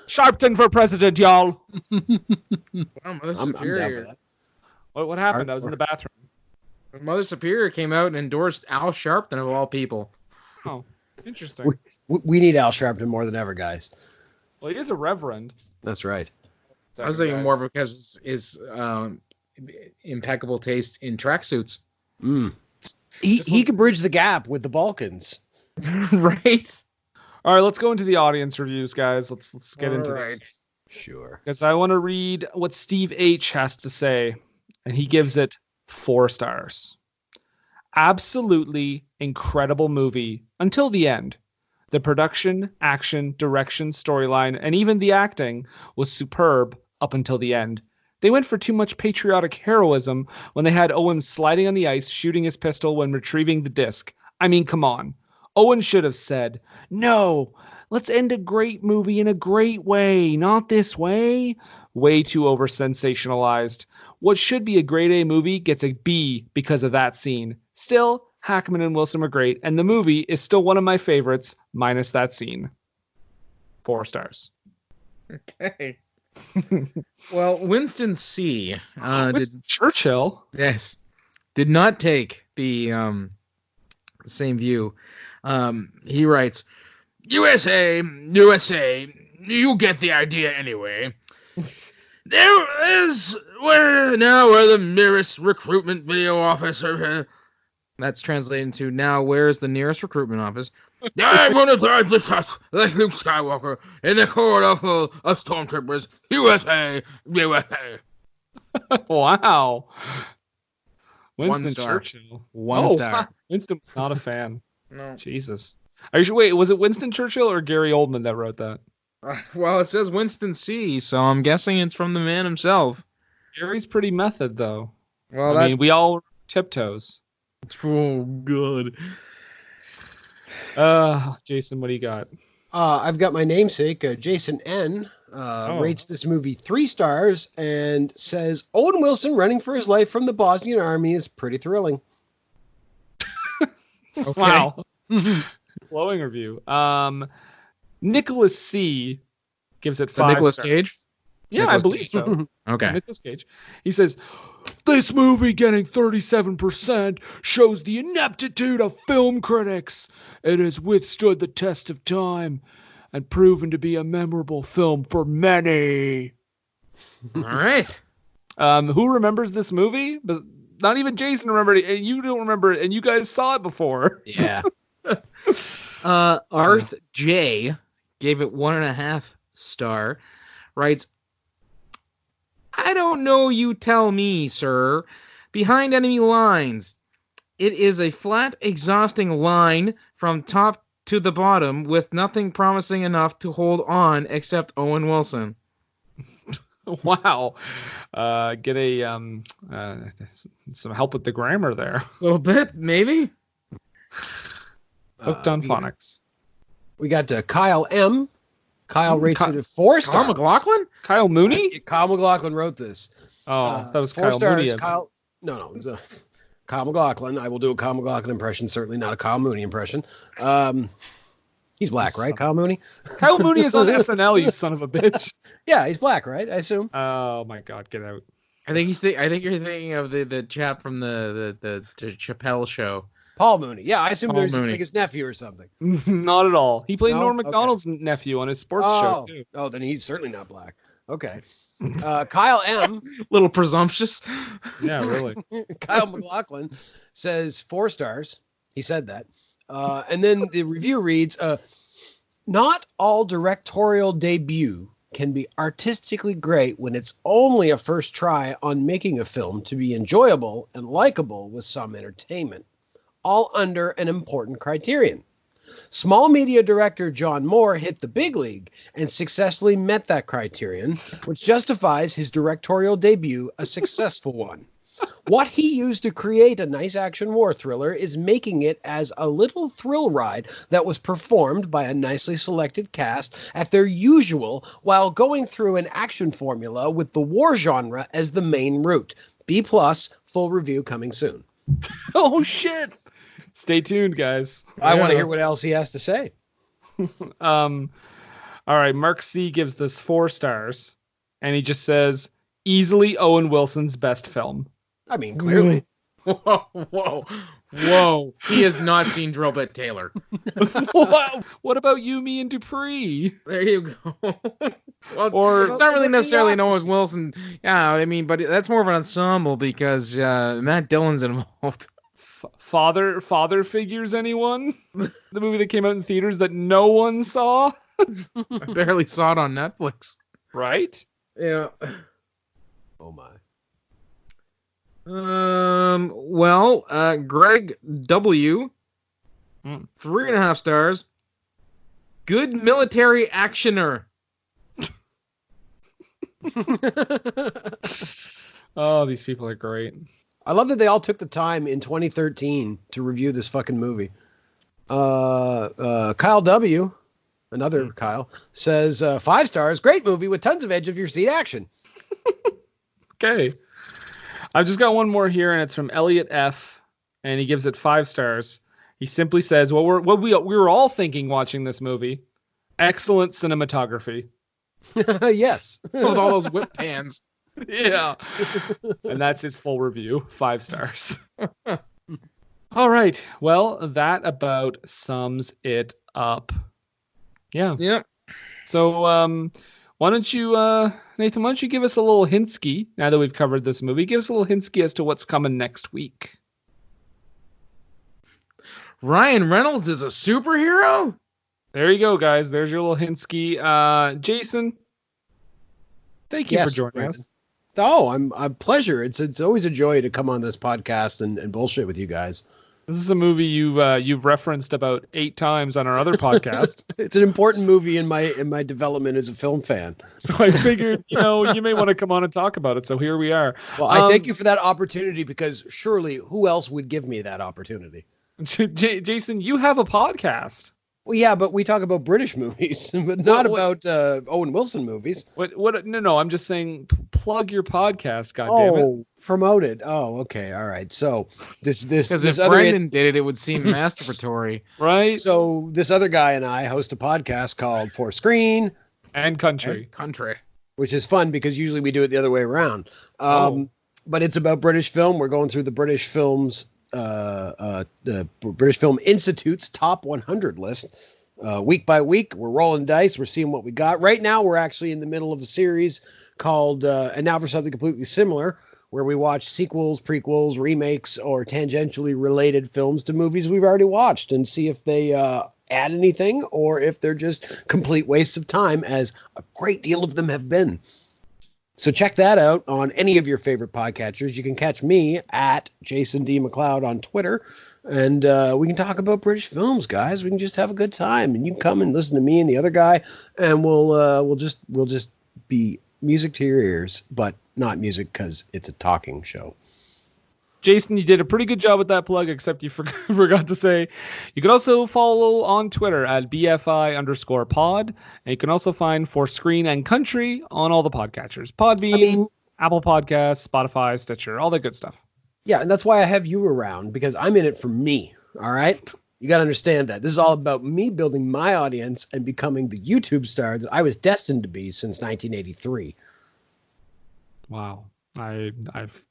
Sharpton for president, y'all. Wow, Mother I'm Superior. down for that. What happened? I was in the bathroom. Mother Superior came out and endorsed Al Sharpton of all people. Oh, interesting. We need Al Sharpton more than ever, guys. Well, he is a reverend. That's right. I was thinking more because his impeccable taste in tracksuits. He could bridge the gap with the Balkans. Right? All right, let's go into the audience reviews, guys. Let's get into this. Sure. Because I want to read what Steve H. has to say, and he gives it 4 stars. Absolutely incredible movie until the end. The production, action, direction, storyline, and even the acting was superb up until the end. They went for too much patriotic heroism when they had Owen sliding on the ice, shooting his pistol when retrieving the disc. I mean, come on. Owen should have said, "No, let's end a great movie in a great way, not this way." Way too over-sensationalized. What should be a grade A movie gets a B because of that scene. Still, Hackman and Wilson were great, and the movie is still one of my favorites, minus that scene. 4 stars. Okay. Well, Winston C. Churchill? Yes. Did not take the same view. He writes, USA, you get the idea anyway. There is where the nearest recruitment video officer. That's translated to now where's the nearest recruitment office? I'm gonna drive this house like Luke Skywalker in the corridor full of stormtroopers. USA. Wow. Winston 1 star. Churchill. 1 star. Winston was not a fan. No. Jesus. Are you sure? Wait, was it Winston Churchill or Gary Oldman that wrote that? Well, it says Winston C., so I'm guessing it's from the man himself. Gary's pretty method, though. Well, I mean, we all tiptoes. Oh, good. Jason, what do you got? I've got my namesake, Jason N. Rates this movie 3 stars and says Owen Wilson running for his life from the Bosnian army is pretty thrilling. Okay. Wow. Glowing review. Nicholas C. gives it 5 Nicolas stars. Cage? Yeah, Nicolas I believe Cage. so. Okay. Nicolas Cage. He says, this movie getting 37% shows the ineptitude of film critics. It has withstood the test of time and proven to be a memorable film for many. All right. Who remembers this movie? But not even Jason remembered it, and you don't remember it, and you guys saw it before. Yeah. Arth J gave it 1.5 star. Writes, I don't know, you tell me, sir. Behind enemy lines. It is a flat, exhausting line from top to the bottom with nothing promising enough to hold on except Owen Wilson. Wow. Get some help with the grammar there. A little bit, maybe. Hooked on phonics. We got Kyle M. Kyle rates it at 4 stars. Kyle MacLachlan? Kyle Mooney? Kyle MacLachlan wrote this. Oh, that was 4 Kyle stars. Mooney. Kyle. No, it was Kyle MacLachlan. I will do a Kyle MacLachlan impression. Certainly not a Kyle Mooney impression. He's black, right? Kyle Mooney. Kyle Mooney is on SNL. You son of a bitch. Yeah, he's black, right? I assume. Oh my God, get out. I think you're thinking of the chap from the Chappelle show. Paul Mooney. Yeah, I assume Paul there's Mooney. like his nephew or something. Not at all. He played No? Norm Okay. Macdonald's nephew on his sports show too. Oh, then he's certainly not black. Okay. Kyle M. Little presumptuous. Yeah, really. Kyle MacLachlan says 4 stars. He said that. And then the review reads, not all directorial debut can be artistically great when it's only a first try on making a film to be enjoyable and likable with some entertainment, all under an important criterion. Small media director John Moore hit the big league and successfully met that criterion, which justifies his directorial debut a successful one. What he used to create a nice action war thriller is making it as a little thrill ride that was performed by a nicely selected cast at their usual while going through an action formula with the war genre as the main route. B+, full review coming soon. Oh shit! Stay tuned, guys. I want to hear what else he has to say. All right, Mark C gives this 4 stars, and he just says, easily Owen Wilson's best film. I mean, clearly. Whoa. He has not seen Drill Bit Taylor. What about You, Me, and Dupree? There you go. Well, Or- it's not really necessarily an Owen Wilson. Yeah, I mean, but that's more of an ensemble because Matt Dillon's involved. Father Figures, anyone? The movie that came out in theaters that no one saw? I barely saw it on Netflix. Right? Yeah. Oh, my. Well, Greg W. 3.5 stars. Good military actioner. Oh, these people are great. I love that they all took the time in 2013 to review this fucking movie. Kyle W., another Kyle, says 5 stars, great movie with tons of edge of your seat action. Okay. I've just got one more here, and it's from Elliot F., and he gives it 5 stars. He simply says, what we were all thinking watching this movie, excellent cinematography. Yes. With all those whip pans. Yeah. And that's his full review, 5 stars. All right. Well, that about sums it up. Yeah. Yep. So, why don't you, Nathan, why don't you give us a little hintsky, now that we've covered this movie, give us a little hintsky as to what's coming next week. Ryan Reynolds is a superhero? There you go, guys. There's your little hintsky. Jason, thank you for joining Brandon. us. Oh, I'm a pleasure. It's always a joy to come on this podcast and bullshit with you guys. This is a movie you've referenced about 8 times on our other podcast. It's an important movie in my development as a film fan. So I figured, you may want to come on and talk about it. So here we are. Well, I thank you for that opportunity because surely who else would give me that opportunity? Jason, you have a podcast. Well, yeah, but we talk about British movies, but not about Owen Wilson movies. What? No, I'm just saying plug your podcast, goddammit. Oh, promote it. Oh, okay, all right. So this Because if other Brendan did it, it would seem masturbatory. Right? so this other guy and I host a podcast called For Screen, And country. Country. which is fun because usually we do it the other way around. But it's about British film. We're going through the British films, the British Film Institute's top 100 list. Week by week, we're rolling dice. We're seeing what we got. Right now, we're actually in the middle of a series called And Now for Something Completely Similar, where we watch sequels, prequels, remakes, or tangentially related films to movies we've already watched and see if they add anything or if they're just complete waste of time, as a great deal of them have been. So check that out on any of your favorite podcatchers. You can catch me at Jason D. MacLeod on Twitter, and we can talk about British films, guys. We can just have a good time, and you can come and listen to me and the other guy, and we'll just be music to your ears, but not music because it's a talking show. Jason, you did a pretty good job with that plug, except you forgot to say you can also follow on Twitter at BFI_pod. And you can also find For Screen and Country on all the podcatchers. Podbean, Apple Podcasts, Spotify, Stitcher, all that good stuff. Yeah, and that's why I have you around, because I'm in it for me, all right? You got to understand that. This is all about me building my audience and becoming the YouTube star that I was destined to be since 1983. Wow. I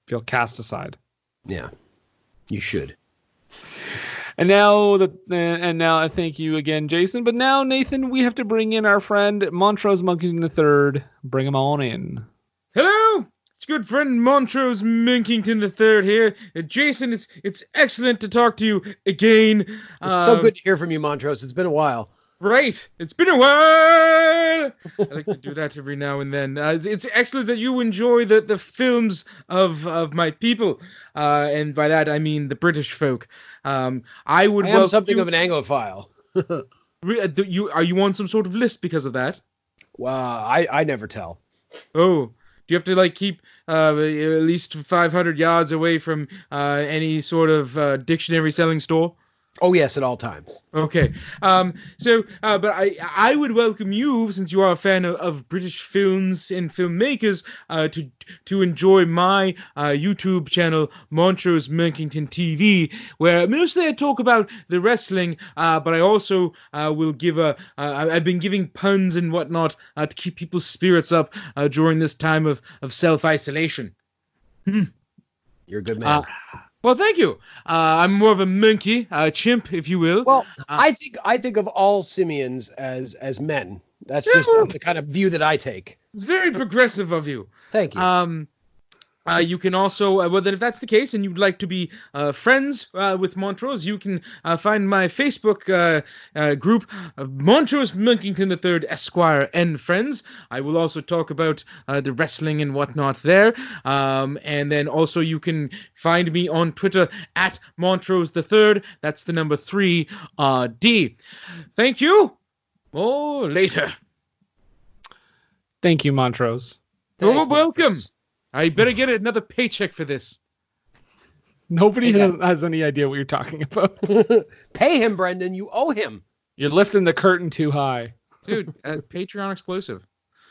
feel cast aside. Yeah, you should. And now I thank you again, Jason. But now, Nathan, we have to bring in our friend Montrose Monkington III. Bring him on in. Hello, it's good friend Montrose Monkington III here. Jason, it's excellent to talk to you again. It's so good to hear from you, Montrose. It's been a while. Right. It's been a while. I like to do that every now and then. It's excellent that you enjoy the films of my people. And by that, I mean the British folk. I am something of an Anglophile. Are you on some sort of list because of that? Well, I never tell. Oh, do you have to keep at least 500 yards away from any sort of dictionary selling store? Oh, yes, at all times. Okay. But I would welcome you, since you are a fan of British films and filmmakers, to enjoy my YouTube channel, Montrose Monkington TV, where mostly I talk about the wrestling, but I also will give I've been giving puns and whatnot to keep people's spirits up during this time of self-isolation. You're a good man. Well, thank you. I'm more of a monkey, a chimp, if you will. Well, I think of all simians as men. That's just the kind of view that I take. It's very progressive of you. Thank you. You can also, then if that's the case and you'd like to be friends with Montrose, you can find my Facebook group, Montrose Monkington III Esquire and Friends. I will also talk about the wrestling and whatnot there. And then also you can find me on Twitter at Montrose III. That's the number 3D. Thank you. Oh, later. Thank you, Montrose. You're welcome. I better get another paycheck for this. Nobody has any idea what you're talking about. Pay him, Brendan. You owe him. You're lifting the curtain too high. Dude, Patreon exclusive.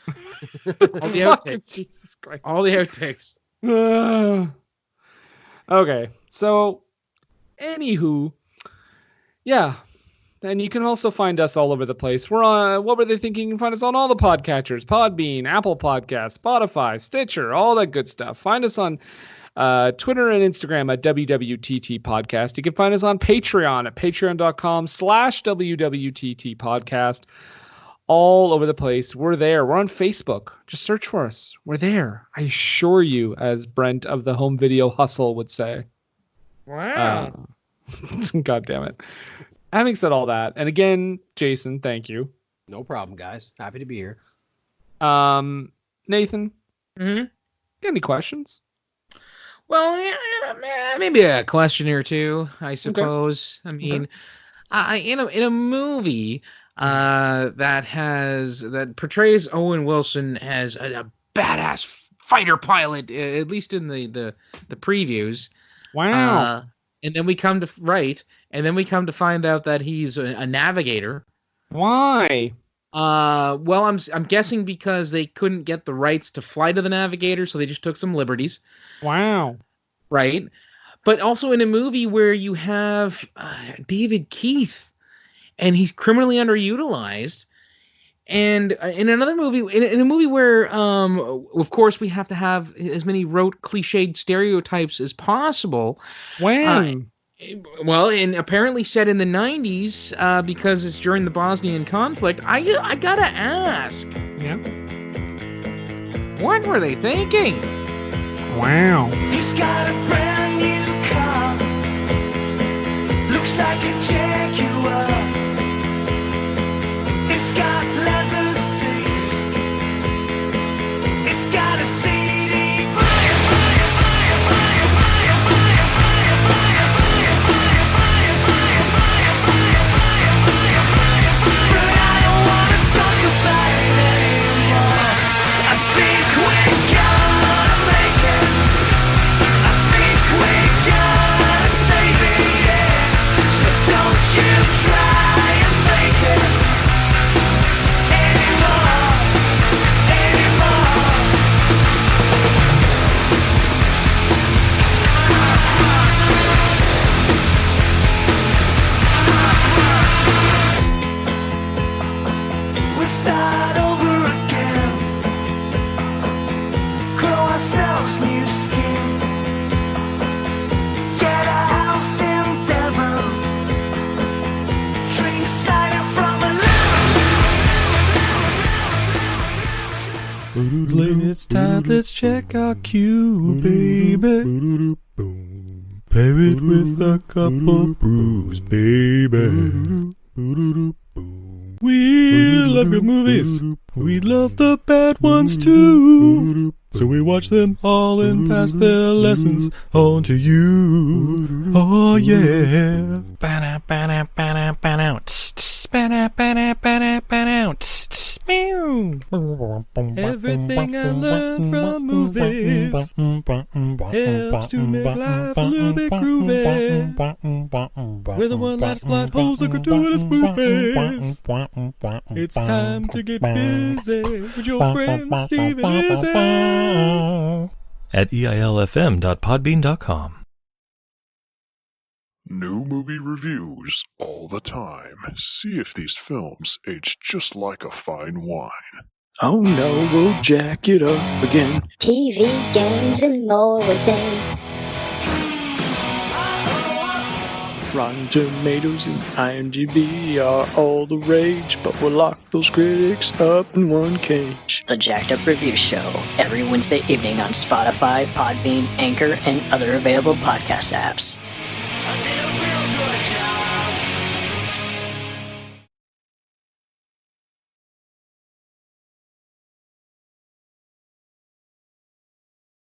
All the outtakes. Jesus Christ. All the outtakes. Okay, so, anywho, yeah. And you can also find us all over the place. We're on What Were They Thinking? You can find us on all the podcatchers, Podbean, Apple Podcasts, Spotify, Stitcher, all that good stuff. Find us on Twitter and Instagram at WWTT Podcast. You can find us on Patreon at patreon.com/WWTT Podcast. All over the place. We're there. We're on Facebook. Just search for us. We're there. I assure you, as Brent of the Home Video Hustle would say. Wow. God damn it. Having said all that, and again, Jason, thank you. No problem, guys. Happy to be here. Nathan? Mm-hmm? Got any questions? Well, yeah, maybe a question or two, I suppose. Okay. I mean, in a movie that portrays Owen Wilson as a badass fighter pilot, at least in the previews. Wow. And then we come to find out that he's a navigator. Why? Well, I'm guessing because they couldn't get the rights to fly to the navigator, so they just took some liberties. Wow. Right. But also in a movie where you have David Keith, and he's criminally underutilized. And in another movie, in a movie where, of course, we have to have as many rote, cliched stereotypes as possible. Wow. Well, and apparently set in the 90s, because it's during the Bosnian conflict. I gotta ask. Yeah. What were they thinking? Wow. He's got a brand new car. Looks like a Jaguar. It's got leather seats. It's got a CD player. But I don't wanna talk about it anymore. I think we're gonna make it. I think we're gonna save it, yeah. So don't you try and fake it anymore, anymore. We'll start over again. Grow ourselves new skin. Get a house in Devon. Drink cider from a It's late, it's time, let's check our cue, baby. Pair it with a couple brews, baby. We love good movies. We love the bad ones too. So we watch them all and pass their lessons on to you. Oh yeah. Everything I learned from movies helps to make life a little bit groovy. Whether one-liners, plot holes, or gratuitous movies, it's time to get busy with your friend Steve and Izzy at eilfm.podbean.com. New movie reviews all the time. See if these films age just like a fine wine. Oh no, we'll jack it up again. TV, games, and more within. Rotten Tomatoes and IMDb are all the rage, but we'll lock those critics up in one cage. The Jacked Up Review Show, every Wednesday evening on Spotify, Podbean, Anchor, and other available podcast apps. I did a real good job.